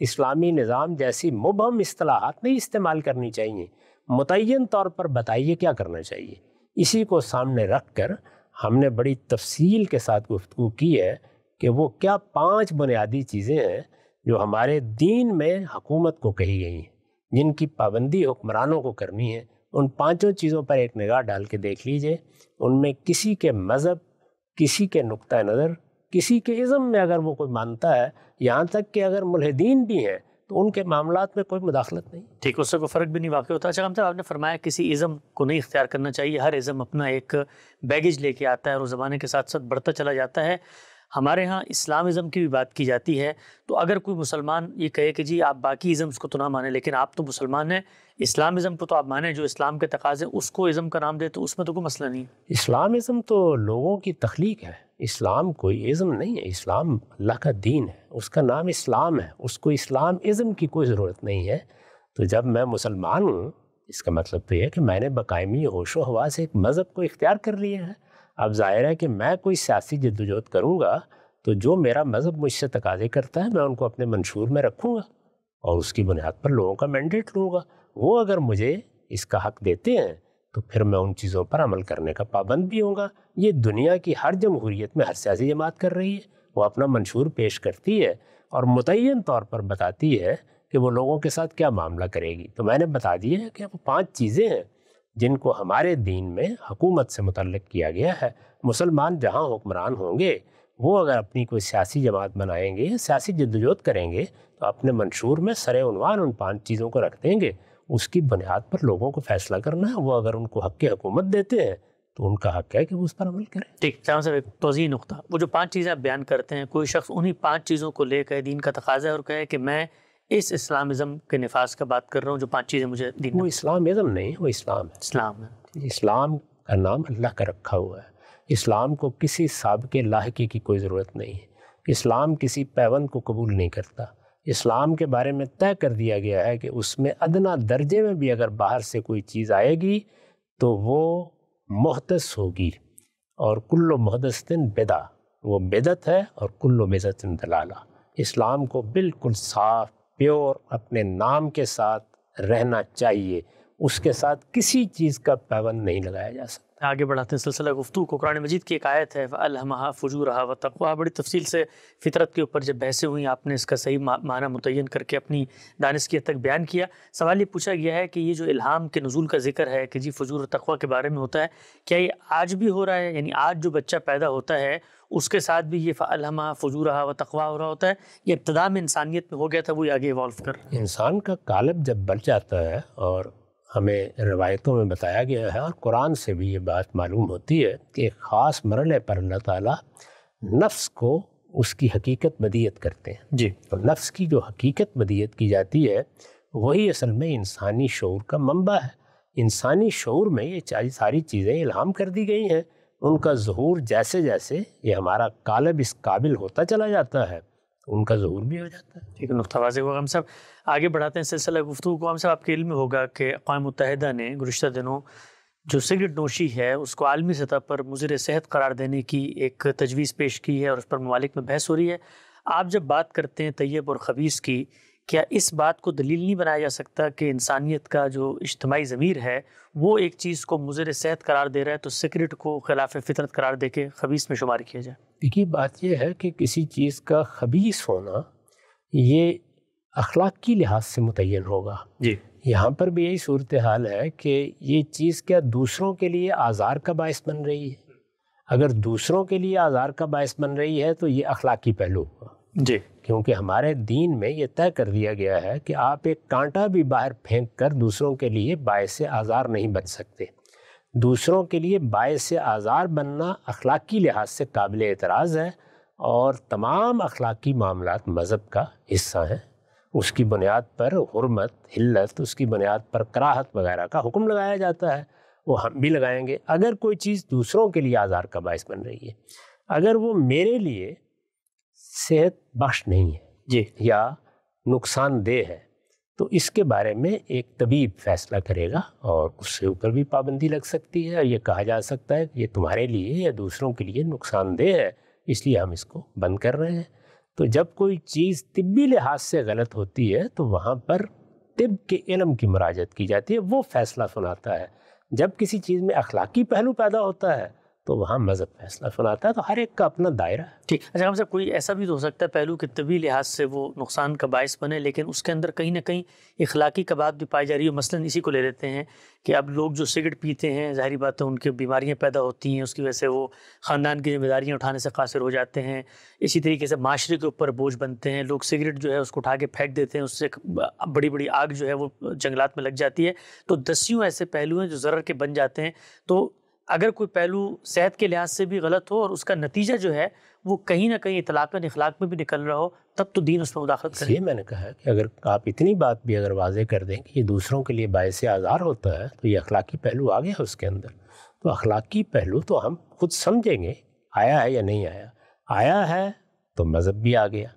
اسلامی نظام جیسی مبہم اصطلاحات نہیں استعمال کرنی چاہیے۔ متعین طور پر بتائیے کیا کرنا چاہیے۔ اسی کو سامنے رکھ کر ہم نے بڑی تفصیل کے ساتھ گفتگو کی ہے کہ وہ کیا 5 بنیادی چیزیں ہیں جو ہمارے دین میں حکومت کو کہی گئی ہیں، جن کی پابندی حکمرانوں کو کرنی ہے۔ ان 5 چیزوں پر ایک نگاہ ڈال کے دیکھ لیجئے، ان میں کسی کے مذہب، کسی کے نقطہ نظر، کسی کے ازم میں اگر وہ کوئی مانتا ہے، یہاں تک کہ اگر ملحدین بھی ہیں تو ان کے معاملات میں کوئی مداخلت نہیں۔ ٹھیک، اس سے کوئی فرق بھی نہیں واقع ہوتا۔ اچھا صاحب، آپ نے فرمایا کسی ازم کو نہیں اختیار کرنا چاہیے، ہر ازم اپنا ایک بیگیج لے کے آتا ہے اور زمانے کے ساتھ ساتھ بڑھتا چلا جاتا ہے۔ ہمارے ہاں اسلام ازم کی بھی بات کی جاتی ہے، تو اگر کوئی مسلمان یہ کہے کہ جی آپ باقی ازمس کو تو نہ مانیں لیکن آپ تو مسلمان ہیں، اسلام ازم کو تو آپ مانیں، جو اسلام کے تقاضے اس کو ازم کا نام دے، تو اس میں تو کوئی مسئلہ نہیں۔ اسلام ازم تو لوگوں کی تخلیق ہے، اسلام کوئی ازم نہیں ہے، اسلام اللہ کا دین ہے، اس کا نام اسلام ہے، اس کو اسلام ازم کی کوئی ضرورت نہیں ہے۔ تو جب میں مسلمان ہوں، اس کا مطلب تو یہ ہے کہ میں نے بقائمی ہوش و حواس سے ایک مذہب کو اختیار کر لیا ہے۔ اب ظاہر ہے کہ میں کوئی سیاسی جدوجہد کروں گا تو جو میرا مذہب مجھ سے تقاضے کرتا ہے میں ان کو اپنے منشور میں رکھوں گا اور اس کی بنیاد پر لوگوں کا مینڈیٹ لوں گا۔ وہ اگر مجھے اس کا حق دیتے ہیں تو پھر میں ان چیزوں پر عمل کرنے کا پابند بھی ہوں گا۔ یہ دنیا کی ہر جمہوریت میں ہر سیاسی جماعت کر رہی ہے، وہ اپنا منشور پیش کرتی ہے اور متعین طور پر بتاتی ہے کہ وہ لوگوں کے ساتھ کیا معاملہ کرے گی۔ تو میں نے بتا دیا ہے کہ وہ 5 چیزیں ہیں جن کو ہمارے دین میں حکومت سے متعلق کیا گیا ہے۔ مسلمان جہاں حکمران ہوں گے، وہ اگر اپنی کوئی سیاسی جماعت بنائیں گے، سیاسی جدوجہد کریں گے، تو اپنے منشور میں سر عنوان ان 5 چیزوں کو رکھ دیں گے۔ اس کی بنیاد پر لوگوں کو فیصلہ کرنا ہے۔ وہ اگر ان کو حق حکومت دیتے ہیں تو ان کا حق ہے کہ وہ اس پر عمل کریں۔ ٹھیک، صاحب ایک توضیح نقطہ، وہ جو 5 چیزیں آپ بیان کرتے ہیں، کوئی شخص انہی 5 چیزوں کو لے کر دین کا تقاضا ہے اور کہے کہ میں اس اسلام ازم کے نفاذ کا بات کر رہا ہوں، جو 5 چیزیں مجھے دین وہ اسلام ازم نہیں، وہ اسلام ہے۔ اسلام ہے، اسلام کا نام اللہ کا رکھا ہوا ہے۔ اسلام کو کسی سابقے لاحقے کی کوئی ضرورت نہیں ہے۔ اسلام کسی پیوند کو قبول نہیں کرتا۔ اسلام کے بارے میں طے کر دیا گیا ہے کہ اس میں ادنا درجے میں بھی اگر باہر سے کوئی چیز آئے گی تو وہ محدث ہوگی، اور کل محدث بدع، وہ بدعت ہے، اور کل بدعت دلالہ۔ اسلام کو بالکل صاف پیور اپنے نام کے ساتھ رہنا چاہیے، اس کے ساتھ کسی چیز کا پیوند نہیں لگایا جا سکتا۔ آگے بڑھاتے ہیں سلسلہ گفتگو کو۔ قرآن مجید کی ایک آیت ہے فَأَلْهَمَهَا فُجُورَهَا وَتَقْوَاهَا، بڑی تفصیل سے فطرت کے اوپر جب بحثیں ہوئیں آپ نے اس کا صحیح معنی متعین کر کے اپنی دانش کی حد تک بیان کیا۔ سوال یہ پوچھا گیا ہے کہ یہ جو الہام کے نزول کا ذکر ہے کہ جی فجور و تقویٰ کے بارے میں ہوتا ہے، کیا یہ آج بھی ہو رہا ہے؟ یعنی آج جو بچہ پیدا ہوتا ہے اس کے ساتھ بھی یہ فَأَلْهَمَهَا فُجُورَهَا وَتَقْوَاهَا ہو رہا ہوتا ہے، یہ ابتدا میں انسانیت میں ہو گیا تھا، وہ آگے ایوالو کر رہا ہے؟ انسان کا قالب جب بڑھ جاتا ہے، اور ہمیں روایتوں میں بتایا گیا ہے اور قرآن سے بھی یہ بات معلوم ہوتی ہے کہ ایک خاص مرحلے پر اللہ تعالیٰ نفس کو اس کی حقیقت بدیت کرتے ہیں۔ جی، تو نفس کی جو حقیقت بدیت کی جاتی ہے وہی اصل میں انسانی شعور کا منبع ہے۔ انسانی شعور میں یہ ساری چیزیں الہام کر دی گئی ہیں، ان کا ظہور جیسے جیسے یہ ہمارا قالب اس قابل ہوتا چلا جاتا ہے ان کا ظہور بھی ہو جاتا ہے۔ ٹھیک ہے، نقطہ واضح ہوا۔ ہم صاحب آگے بڑھاتے ہیں سلسلہ گفتگو کو۔ ہم صاحب آپ کے علم میں ہوگا کہ اقوام متحدہ نے گزشتہ دنوں جو سگریٹ نوشی ہے اس کو عالمی سطح پر مضر صحت قرار دینے کی ایک تجویز پیش کی ہے اور اس پر ممالک میں بحث ہو رہی ہے۔ آپ جب بات کرتے ہیں طیب اور خبیث کی، کیا اس بات کو دلیل نہیں بنایا جا سکتا کہ انسانیت کا جو اجتماعی ضمیر ہے وہ ایک چیز کو مضر صحت قرار دے رہا ہے تو سگریٹ کو خلاف فطرت قرار دے کے خبیث میں شمار کیا جائے؟ دیکھیے، بات یہ ہے کہ کسی چیز کا خبیث ہونا یہ اخلاقی لحاظ سے متعین ہوگا۔ جی، یہاں پر بھی یہی صورتحال ہے کہ یہ چیز کیا دوسروں کے لیے آزار کا باعث بن رہی ہے؟ اگر دوسروں کے لیے آزار کا باعث بن رہی ہے تو یہ اخلاقی پہلو ہوگا۔ جی، کیونکہ ہمارے دین میں یہ طے کر دیا گیا ہے کہ آپ ایک کانٹا بھی باہر پھینک کر دوسروں کے لیے باعث آزار نہیں بن سکتے۔ دوسروں کے لیے باعث آزار بننا اخلاقی لحاظ سے قابل اعتراض ہے، اور تمام اخلاقی معاملات مذہب کا حصہ ہیں۔ اس کی بنیاد پر حرمت، حلت، اس کی بنیاد پر کراہت وغیرہ کا حکم لگایا جاتا ہے، وہ ہم بھی لگائیں گے۔ اگر کوئی چیز دوسروں کے لیے آزار کا باعث بن رہی ہے، اگر وہ میرے لیے صحت بخش نہیں ہے جی، یا نقصان دہ ہے، تو اس کے بارے میں ایک طبیب فیصلہ کرے گا اور اس سے اوپر بھی پابندی لگ سکتی ہے، اور یہ کہا جا سکتا ہے کہ یہ تمہارے لیے یا دوسروں کے لیے نقصان دہ ہے، اس لیے ہم اس کو بند کر رہے ہیں۔ تو جب کوئی چیز طبی لحاظ سے غلط ہوتی ہے تو وہاں پر طب کے علم کی مراجعت کی جاتی ہے، وہ فیصلہ سناتا ہے۔ جب کسی چیز میں اخلاقی پہلو پیدا ہوتا ہے تو وہاں مذہب فیصلہ سناتا ہے۔ تو ہر ایک کا اپنا دائرہ ہے۔ ٹھیک۔ اچھا، ہم سے کوئی ایسا بھی تو ہو سکتا ہے پہلو کہ طبی لحاظ سے وہ نقصان کا باعث بنے، لیکن اس کے اندر کہیں نہ کہیں اخلاقی کا بات بھی پائی جا رہی ہے۔ مثلاً اسی کو لے لیتے ہیں کہ اب لوگ جو سگریٹ پیتے ہیں، ظاہری بات ہے ان کی بیماریاں پیدا ہوتی ہیں، اس کی وجہ سے وہ خاندان کی ذمہ داریاں اٹھانے سے قاصر ہو جاتے ہیں۔ اسی طریقے سے معاشرے کے اوپر بوجھ بنتے ہیں، لوگ سگریٹ جو ہے اس کو اٹھا کے پھینک دیتے ہیں، اس سے بڑی بڑی آگ جو ہے وہ جنگلات میں لگ جاتی ہے۔ تو دسیوں ایسے پہلو ہیں جو ضرر کے بن جاتے ہیں۔ تو اگر کوئی پہلو صحت کے لحاظ سے بھی غلط ہو اور اس کا نتیجہ جو ہے وہ کہیں نہ کہیں اطلاقاً اخلاق میں بھی نکل رہا ہو، تب تو دین اس میں مداخلت کرے۔ یہ میں نے کہا کہ اگر آپ اتنی بات بھی اگر واضح کر دیں کہ یہ دوسروں کے لیے باعث آزار ہوتا ہے تو یہ اخلاقی پہلو آ گیا اس کے اندر۔ تو اخلاقی پہلو تو ہم خود سمجھیں گے آیا ہے یا نہیں آیا۔ آیا ہے تو مذہب بھی آ گیا،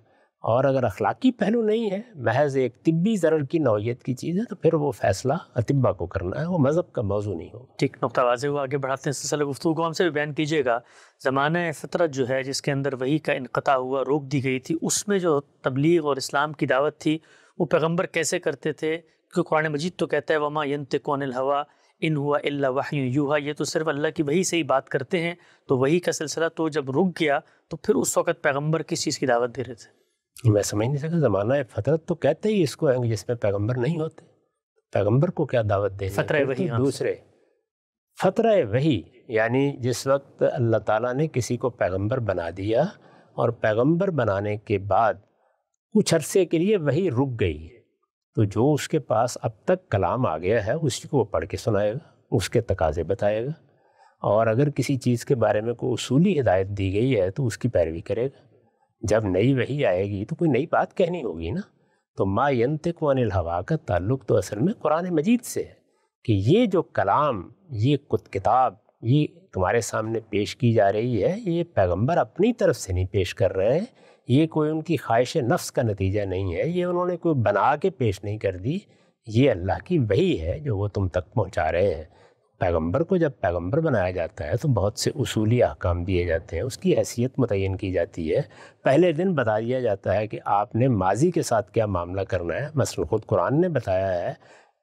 اور اگر اخلاقی پہلو نہیں ہے، محض ایک طبی ضرر کی نوعیت کی چیز ہے، تو پھر وہ فیصلہ اطباء کو کرنا ہے، وہ مذہب کا موضوع نہیں ہوگا۔ ٹھیک، نقطہ واضح ہوا۔ آگے بڑھاتے ہیں سلسلہ گفتگو کو۔ ہم سے بھی بیان کیجیے گا، زمانہ فطرت جو ہے جس کے اندر وحی کا انقطاع ہوا، روک دی گئی تھی، اس میں جو تبلیغ اور اسلام کی دعوت تھی وہ پیغمبر کیسے کرتے تھے؟ کیونکہ قرآن مجید تو کہتا ہے وما ينطق عن الهوى ان هو الا وحی یوحی، یہ تو صرف اللہ کی وحی سے ہی بات کرتے ہیں۔ تو وحی کا سلسلہ تو جب رک گیا تو پھر اس وقت پیغمبر کس چیز کی دعوت دے رہے تھے؟ میں سمجھ نہیں سکا، زمانہ فطرت تو کہتے ہی اس کو ہے جس میں پیغمبر نہیں ہوتے، پیغمبر کو کیا دعوت دینی؟ فترہ وحی، دوسرے فترہ وحی، یعنی جس وقت اللہ تعالیٰ نے کسی کو پیغمبر بنا دیا اور پیغمبر بنانے کے بعد کچھ عرصے کے لیے وحی رک گئی ہے، تو جو اس کے پاس اب تک کلام آ گیا ہے اسی کو وہ پڑھ کے سنائے گا، اس کے تقاضے بتائے گا، اور اگر کسی چیز کے بارے میں کوئی اصولی ہدایت دی گئی ہے تو اس کی پیروی کرے گا۔ جب نئی وحی آئے گی تو کوئی نئی بات کہنی ہوگی نا۔ تو ما ینطق عن الہویٰ کا تعلق تو اصل میں قرآن مجید سے ہے، کہ یہ جو کلام، یہ کتاب، یہ تمہارے سامنے پیش کی جا رہی ہے، یہ پیغمبر اپنی طرف سے نہیں پیش کر رہے ہیں، یہ کوئی ان کی خواہش نفس کا نتیجہ نہیں ہے، یہ انہوں نے کوئی بنا کے پیش نہیں کر دی، یہ اللہ کی وحی ہے جو وہ تم تک پہنچا رہے ہیں۔ پیغمبر کو جب پیغمبر بنایا جاتا ہے تو بہت سے اصولی احکام دیے جاتے ہیں، اس کی حیثیت متعین کی جاتی ہے۔ پہلے دن بتا دیا جاتا ہے کہ آپ نے ماضی کے ساتھ کیا معاملہ کرنا ہے۔ مثلا خود قرآن نے بتایا ہے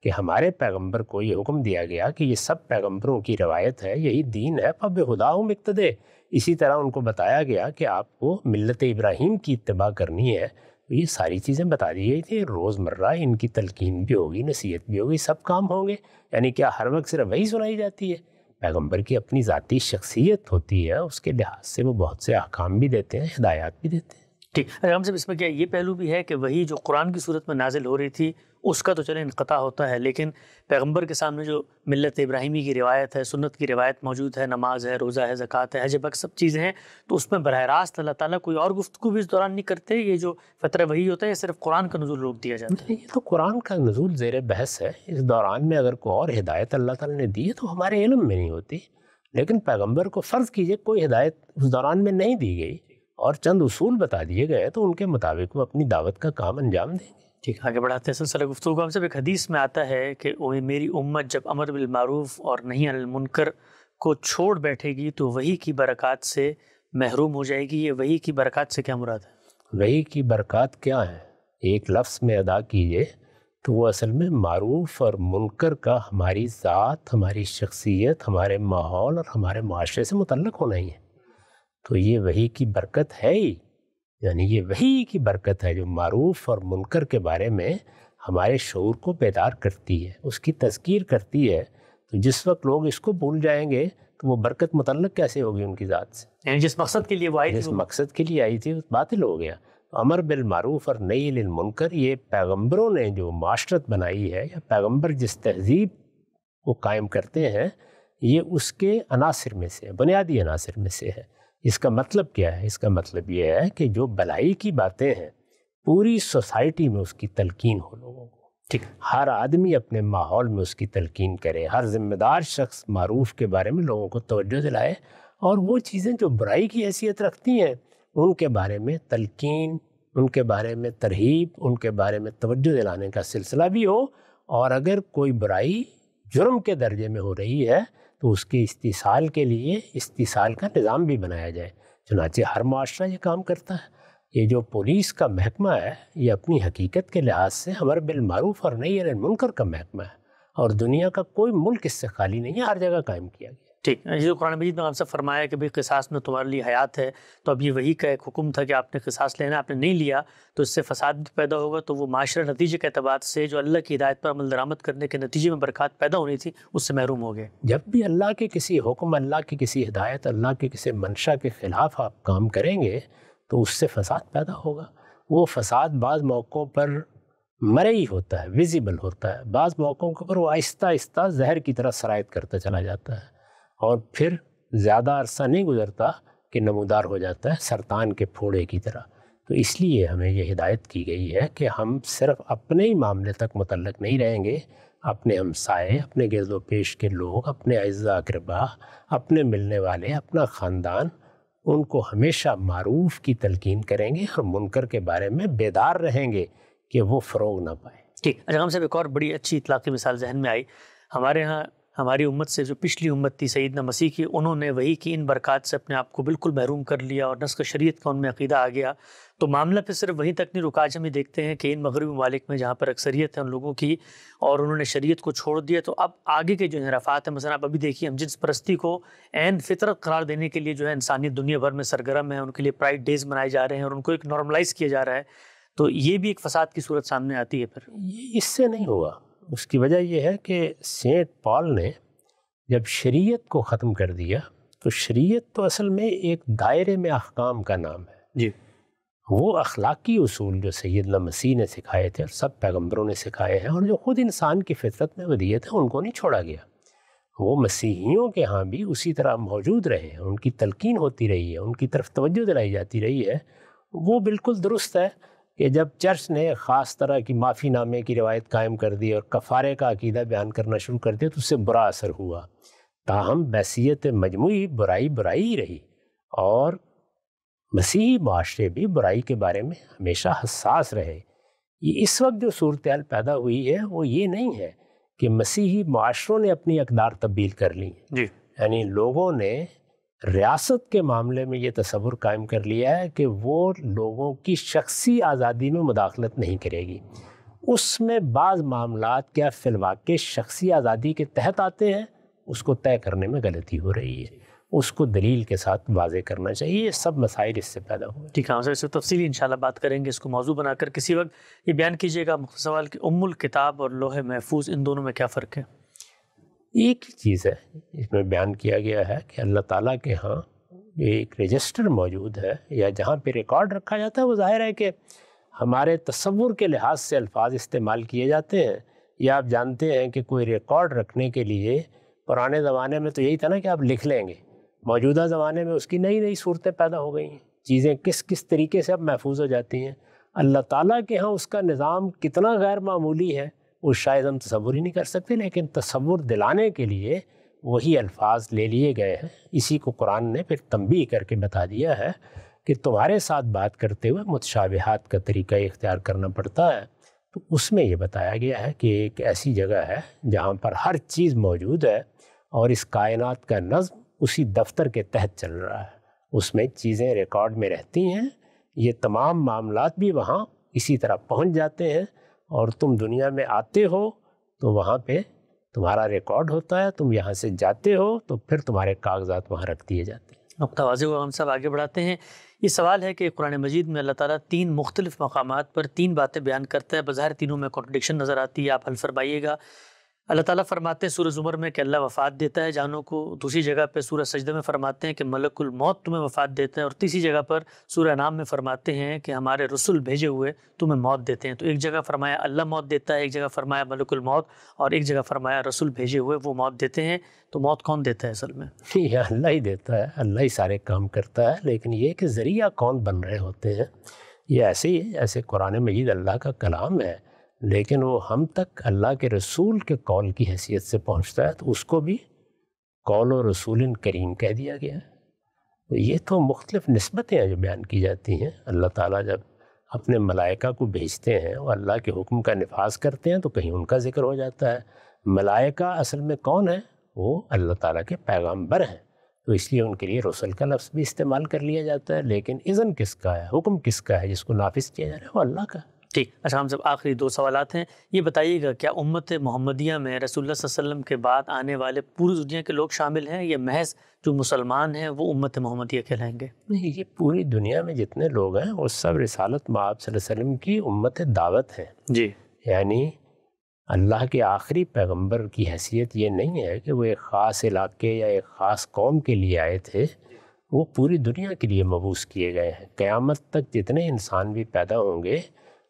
کہ ہمارے پیغمبر کو یہ حکم دیا گیا کہ یہ سب پیغمبروں کی روایت ہے، یہی دین ہے، فبہداہم اقتدے۔ اسی طرح ان کو بتایا گیا کہ آپ کو ملت ابراہیم کی اتباع کرنی ہے۔ یہ ساری چیزیں بتا دی گئی تھی، روزمرہ ان کی تلقین بھی ہوگی، نصیحت بھی ہوگی، سب کام ہوں گے۔ یعنی کیا ہر وقت صرف وہی سنائی جاتی ہے؟ پیغمبر کی اپنی ذاتی شخصیت ہوتی ہے، اس کے لحاظ سے وہ بہت سے احکام بھی دیتے ہیں، ہدایات بھی دیتے ہیں۔ ٹھیک، ہم سے اس میں کیا یہ پہلو بھی ہے کہ وہی جو قرآن کی صورت میں نازل ہو رہی تھی اس کا تو چلے انقطاع ہوتا ہے، لیکن پیغمبر کے سامنے جو ملت ابراہیمی کی روایت ہے، سنت کی روایت موجود ہے، نماز ہے، روزہ ہے، زکوٰۃ ہے، حج بک، سب چیزیں ہیں، تو اس میں براہ راست اللہ تعالیٰ کوئی اور گفتگو بھی اس دوران نہیں کرتے؟ یہ جو فترہ وحی ہوتا ہے یا صرف قرآن کا نزول روک دیا جاتا ہے؟ یہ تو قرآن کا نزول زیر بحث ہے۔ اس دوران میں اگر کوئی اور ہدایت اللہ تعالیٰ نے دی ہے تو ہمارے علم میں نہیں ہوتی، لیکن پیغمبر کو فرض کیجئے کوئی ہدایت اس دوران میں نہیں دی گئی اور چند اصول بتا دیے گئے تو ان کے مطابق وہ اپنی دعوت کا کام انجام دیں گے۔ ٹھیک، آگے بڑھاتے ہیں سلسلہ گفتگو کو۔ ہم سب ایک حدیث میں آتا ہے کہ میری امت جب امر بالمعروف اور نہی عن المنکر کو چھوڑ بیٹھے گی تو وحی کی برکات سے محروم ہو جائے گی۔ یہ وحی کی برکات سے کیا مراد ہے؟ وحی کی برکات کیا ہیں؟ ایک لفظ میں ادا کیجئے تو وہ اصل میں معروف اور منکر کا ہماری ذات، ہماری شخصیت، ہمارے ماحول اور ہمارے معاشرے سے متعلق ہونا ہی ہے۔ تو یہ وحی کی برکت ہے ہی، یعنی یہ وحی کی برکت ہے جو معروف اور منکر کے بارے میں ہمارے شعور کو بیدار کرتی ہے، اس کی تذکیر کرتی ہے۔ تو جس وقت لوگ اس کو بھول جائیں گے تو وہ برکت متعلق کیسے ہوگی ان کی ذات سے؟ یعنی جس مقصد کے لیے وہ آئی تھی، جس مقصد کے لیے آئی تھی باطل ہو گیا۔ امر بالمعروف اور نہی عن المنکر یہ پیغمبروں نے جو معاشرت بنائی ہے، یا پیغمبر جس تہذیب کو قائم کرتے ہیں، یہ اس کے عناصر میں سے، بنیادی عناصر میں سے ہے۔ اس کا مطلب کیا ہے؟ اس کا مطلب یہ ہے کہ جو بھلائی کی باتیں ہیں پوری سوسائٹی میں اس کی تلقین ہو لوگوں کو۔ ٹھیک، ہر آدمی اپنے ماحول میں اس کی تلقین کرے، ہر ذمہ دار شخص معروف کے بارے میں لوگوں کو توجہ دلائے، اور وہ چیزیں جو برائی کی حیثیت رکھتی ہیں ان کے بارے میں تلقین، ان کے بارے میں ترغیب، ان کے بارے میں توجہ دلانے کا سلسلہ بھی ہو۔ اور اگر کوئی برائی جرم کے درجے میں ہو رہی ہے تو اس کے استئصال کے لیے استئصال کا نظام بھی بنایا جائے۔ چنانچہ ہر معاشرہ یہ کام کرتا ہے۔ یہ جو پولیس کا محکمہ ہے یہ اپنی حقیقت کے لحاظ سے امر بالمعروف اور نہی عن المنکر کا محکمہ ہے، اور دنیا کا کوئی ملک اس سے خالی نہیں ہے، ہر جگہ قائم کیا گیا۔ ٹھیک، یہ جو قرآن مجید میں ہم سے فرمایا کہ بھئی قصاص میں تمہارے لیے حیات ہے، تو اب یہ وحی کا ایک حکم تھا کہ آپ نے قصاص لینا، آپ نے نہیں لیا تو اس سے فساد بھی پیدا ہوگا، تو وہ معاشرہ نتیجے کے اعتبار سے جو اللہ کی ہدایت پر عمل درآمد کرنے کے نتیجے میں برکات پیدا ہونی تھی اس سے محروم ہو گئے۔ جب بھی اللہ کے کسی حکم، اللہ کی کسی ہدایت، اللہ کے کسی منشا کے خلاف آپ کام کریں گے تو اس سے فساد پیدا ہوگا۔ وہ فساد بعض موقعوں پر مرئی ہوتا ہے، ویزیبل ہوتا ہے، بعض موقعوں پر وہ آہستہ آہستہ زہر کی طرح سرایت کرتا چلا جاتا ہے، اور پھر زیادہ عرصہ نہیں گزرتا کہ نمودار ہو جاتا ہے سرطان کے پھوڑے کی طرح۔ تو اس لیے ہمیں یہ ہدایت کی گئی ہے کہ ہم صرف اپنے ہی معاملے تک متعلق نہیں رہیں گے، اپنے ہمسائے، اپنے گرد و پیش کے لوگ، اپنے اعزاء اقربا، اپنے ملنے والے، اپنا خاندان، ان کو ہمیشہ معروف کی تلقین کریں گے اور منکر کے بارے میں بیدار رہیں گے کہ وہ فروغ نہ پائے۔ ٹھیک، اچھا، ہم سے ایک اور بڑی اچھی اطلاقی مثال ذہن میں آئی۔ ہمارے ہاں ہماری امت سے جو پچھلی امت تھی سیدنا مسیح کی، انہوں نے وحی کی ان برکات سے اپنے آپ کو بالکل محروم کر لیا اور نسخ شریعت کا ان میں عقیدہ آ گیا۔ تو معاملہ پھر صرف وہیں تک نہیں رکا، آج ہم یہ دیکھتے ہیں کہ ان مغربی ممالک میں جہاں پر اکثریت ہے ان لوگوں کی اور انہوں نے شریعت کو چھوڑ دیا، تو اب آگے کے جو انحرافات ہیں، مثلا آپ ابھی دیکھیے ہم جنس پرستی کو عین فطرت قرار دینے کے لیے جو ہے انسانیت دنیا بھر میں سرگرم ہے، ان کے لیے پرائڈ ڈیز منائے جا رہے ہیں اور ان کو ایک نارملائز کیا جا رہا ہے، تو یہ بھی ایک فساد کی صورت سامنے آتی ہے۔ پھر یہ اس سے نہیں ہوگا، اس کی وجہ یہ ہے کہ سینٹ پال نے جب شریعت کو ختم کر دیا تو شریعت تو اصل میں ایک دائرے میں احکام کا نام ہے۔ جی، وہ اخلاقی اصول جو سیدنا مسیح نے سکھائے تھے اور سب پیغمبروں نے سکھائے ہیں اور جو خود انسان کی فطرت میں ودیت ہے، ان کو نہیں چھوڑا گیا۔ وہ مسیحیوں کے ہاں بھی اسی طرح موجود رہے ہیں، ان کی تلقین ہوتی رہی ہے، ان کی طرف توجہ دلائی جاتی رہی ہے۔ وہ بالکل درست ہے کہ جب چرچ نے خاص طرح کی معافی نامے کی روایت قائم کر دی اور کفارے کا عقیدہ بیان کرنا شروع کر دیا تو اس سے برا اثر ہوا، تاہم بحیثیت مجموعی برائی برائی ہی رہی، اور مسیحی معاشرے بھی برائی کے بارے میں ہمیشہ حساس رہے۔ یہ اس وقت جو صورتحال پیدا ہوئی ہے وہ یہ نہیں ہے کہ مسیحی معاشروں نے اپنی اقدار تبدیل کر لی، جی، یعنی لوگوں نے ریاست کے معاملے میں یہ تصور قائم کر لیا ہے کہ وہ لوگوں کی شخصی آزادی میں مداخلت نہیں کرے گی۔ اس میں بعض معاملات کیا فی الواقع شخصی آزادی کے تحت آتے ہیں، اس کو طے کرنے میں غلطی ہو رہی ہے، اس کو دلیل کے ساتھ واضح کرنا چاہیے. یہ سب مسائل اس سے پیدا ہوئے. ٹھیک ہے، ہم اس تفصیلی انشاءاللہ بات کریں گے، اس کو موضوع بنا کر. کسی وقت یہ بیان کیجیے گا مختصر سوال کہ ام الکتاب اور لوح محفوظ ان دونوں میں کیا فرق ہے؟ ایک ہی چیز ہے. اس میں بیان کیا گیا ہے کہ اللہ تعالیٰ کے ہاں ایک رجسٹر موجود ہے، یا جہاں پہ ریکارڈ رکھا جاتا ہے. وہ ظاہر ہے کہ ہمارے تصور کے لحاظ سے الفاظ استعمال کیے جاتے ہیں، یا آپ جانتے ہیں کہ کوئی ریکارڈ رکھنے کے لیے پرانے زمانے میں تو یہی تھا نا کہ آپ لکھ لیں گے. موجودہ زمانے میں اس کی نئی نئی صورتیں پیدا ہو گئی ہیں، چیزیں کس طریقے سے اب محفوظ ہو جاتی ہیں. اللہ تعالیٰ کے ہاں اس کا نظام کتنا غیر معمولی ہے وہ شاید ہم تصور ہی نہیں کر سکتے، لیکن تصور دلانے کے لیے وہی الفاظ لے لیے گئے ہیں. اسی کو قرآن نے پھر تنبیہ کر کے بتا دیا ہے کہ تمہارے ساتھ بات کرتے ہوئے متشابہات کا طریقہ اختیار کرنا پڑتا ہے. تو اس میں یہ بتایا گیا ہے کہ ایک ایسی جگہ ہے جہاں پر ہر چیز موجود ہے، اور اس کائنات کا نظم اسی دفتر کے تحت چل رہا ہے. اس میں چیزیں ریکارڈ میں رہتی ہیں، یہ تمام معاملات بھی وہاں اسی طرح پہنچ جاتے ہیں، اور تم دنیا میں آتے ہو تو وہاں پہ تمہارا ریکارڈ ہوتا ہے، تم یہاں سے جاتے ہو تو پھر تمہارے کاغذات وہاں رکھ دیے جاتے ہیں. اب توازی ہوا، ہم سب آگے بڑھاتے ہیں. یہ سوال ہے کہ قرآن مجید میں اللہ تعالیٰ 3 مختلف مقامات پر 3 باتیں بیان کرتا ہے، بظاہر تینوں میں کنٹرڈکشن نظر آتی ہے، آپ حل فرمائیے گا. اللہ تعالیٰ فرماتے ہیں سورہ زمر میں کہ اللہ وفات دیتا ہے جانوں کو. دوسری جگہ پہ سورہ سجدہ میں فرماتے ہیں کہ ملک الموت تمہیں وفات دیتا ہے. اور تیسری جگہ پر سورہ انعام میں فرماتے ہیں کہ ہمارے رسول بھیجے ہوئے تمہیں موت دیتے ہیں. تو ایک جگہ فرمایا اللہ موت دیتا ہے، ایک جگہ فرمایا ملک الموت، اور ایک جگہ فرمایا رسول بھیجے ہوئے وہ موت دیتے ہیں. تو موت کون دیتا ہے اصل میں؟ یہ اللہ ہی دیتا ہے، اللہ ہی سارے کام کرتا ہے، لیکن یہ کہ ذریعہ کون بن رہے ہوتے ہیں یہ ایسے ہی ہے جیسے قرآن مجید اللہ کا کلام ہے، لیکن وہ ہم تک اللہ کے رسول کے قول کی حیثیت سے پہنچتا ہے، تو اس کو بھی قول و رسول کریم کہہ دیا گیا ہے. تو یہ تو مختلف نسبتیں ہیں جو بیان کی جاتی ہیں. اللہ تعالیٰ جب اپنے ملائکہ کو بھیجتے ہیں وہ اللہ کے حکم کا نفاذ کرتے ہیں تو کہیں ان کا ذکر ہو جاتا ہے. ملائکہ اصل میں کون ہے؟ وہ اللہ تعالیٰ کے پیغامبر ہیں، تو اس لیے ان کے لیے رسول کا لفظ بھی استعمال کر لیا جاتا ہے. لیکن اذن کس کا ہے، حکم کس کا ہے جس کو نافذ کیا جا رہا ہے؟ وہ اللہ کا. ٹھیک. اچھا، ہم سب آخری 2 سوالات ہیں. یہ بتائیے گا کیا امت محمدیہ میں رسول اللہ صلی اللہ علیہ وسلم کے بعد آنے والے پوری دنیا کے لوگ شامل ہیں، یا محض جو مسلمان ہیں وہ امت محمدیہ کہلائیں گے؟ نہیں، یہ پوری دنیا میں جتنے لوگ ہیں وہ سب رسالت مآب صلی اللہ علیہ وسلم کی امت دعوت ہیں. جی، یعنی اللہ کے آخری پیغمبر کی حیثیت یہ نہیں ہے کہ وہ ایک خاص علاقے یا ایک خاص قوم کے لیے آئے تھے، وہ پوری دنیا کے لیے مبعوث کیے گئے ہیں. قیامت تک جتنے انسان بھی پیدا ہوں گے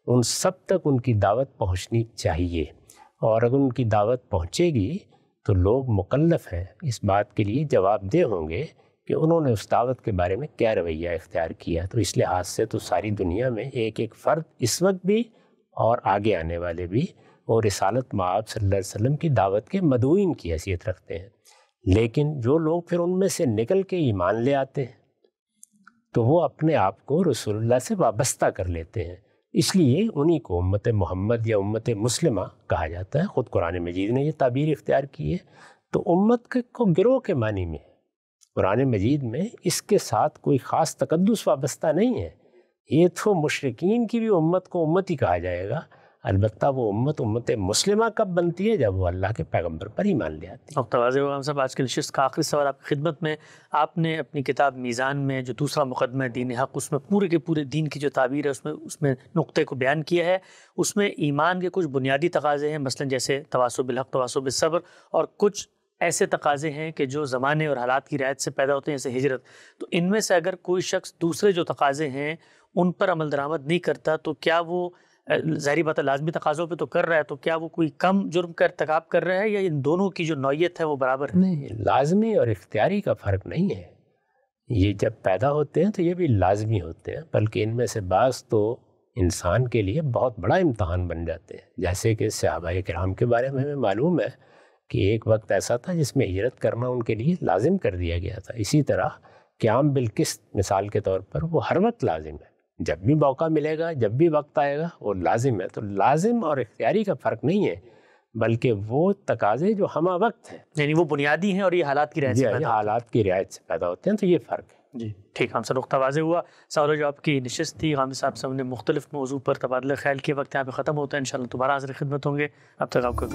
ان سب تک ان کی دعوت پہنچنی چاہیے، اور اگر ان کی دعوت پہنچے گی تو لوگ مکلف ہیں، اس بات کے لیے جواب دہ ہوں گے کہ انہوں نے اس دعوت کے بارے میں کیا رویہ اختیار کیا. تو اس لحاظ سے تو ساری دنیا میں ایک ایک فرد اس وقت بھی اور آگے آنے والے بھی اور رسالت مآب صلی اللہ علیہ وسلم کی دعوت کے مدعوین کی حیثیت رکھتے ہیں. لیکن جو لوگ پھر ان میں سے نکل کے ایمان لے آتے ہیں تو وہ اپنے آپ کو رسول اللہ سے وابستہ کر لیتے ہیں، اس لیے انہی کو امت محمد یا امت مسلمہ کہا جاتا ہے. خود قرآن مجید نے یہ تعبیر اختیار کی ہے. تو امت کو گروہ کے معنی میں قرآن مجید میں اس کے ساتھ کوئی خاص تقدس وابستہ نہیں ہے. یہ تو مشرکین کی بھی امت کو امت ہی کہا جائے گا، البتہ وہ امت مسلمہ کب بنتی ہے؟ جب وہ اللہ کے پیغمبر پر ایمان لے آتی ہے. اب تواضع ہوا، ہم سب آج کی نشست کا آخری سوال آپ کی خدمت میں. آپ نے اپنی کتاب میزان میں جو دوسرا مقدمہ ہے دین حق، اس میں پورے کے پورے دین کی جو تعبیر ہے اس میں نقطے کو بیان کیا ہے. اس میں ایمان کے کچھ بنیادی تقاضے ہیں، مثلا جیسے تواصی بالحق، تواصی بالصبر، اور کچھ ایسے تقاضے ہیں کہ جو زمانے اور حالات کی رعایت سے پیدا ہوتے ہیں جیسے ہجرت. تو ان میں سے اگر کوئی شخص دوسرے جو تقاضے ہیں ان پر عمل درآمد نہیں کرتا تو کیا وہ ظاہری بات ہے لازمی تقاضوں پہ تو کر رہا ہے، تو کیا وہ کوئی کم جرم کا ارتکاب کر رہا ہے، یا ان دونوں کی جو نوعیت ہے وہ برابر ہے؟ نہیں، لازمی اور اختیاری کا فرق نہیں ہے. یہ جب پیدا ہوتے ہیں تو یہ بھی لازمی ہوتے ہیں، بلکہ ان میں سے بعض تو انسان کے لیے بہت بڑا امتحان بن جاتے ہیں. جیسے کہ صحابہ کرام کے بارے میں ہمیں معلوم ہے کہ ایک وقت ایسا تھا جس میں ہجرت کرنا ان کے لیے لازم کر دیا گیا تھا. اسی طرح قیام بالقسط مثال کے طور پر وہ ہر وقت لازم ہے، جب بھی موقع ملے گا، جب بھی وقت آئے گا وہ لازم ہے. تو لازم اور اختیاری کا فرق نہیں ہے، بلکہ وہ تقاضے جو ہمہ وقت ہیں، یعنی وہ بنیادی ہیں اور یہ حالات کی رعایت سے پیدا ہوتے ہیں. حالات کی رعایت سے پیدا ہوتے ہیں. تو یہ فرق ہے. جی ٹھیک، ہم سے نقطہ واضح ہوا. سوال و جواب کی نشست تھی، غامدی صاحب سے ہم نے مختلف موضوع پر تبادلہ خیال کے وقت یہاں پہ ختم ہوتا ہے. انشاءاللہ دوبارہ حاضر خدمت ہوں گے. اب تک آپ کا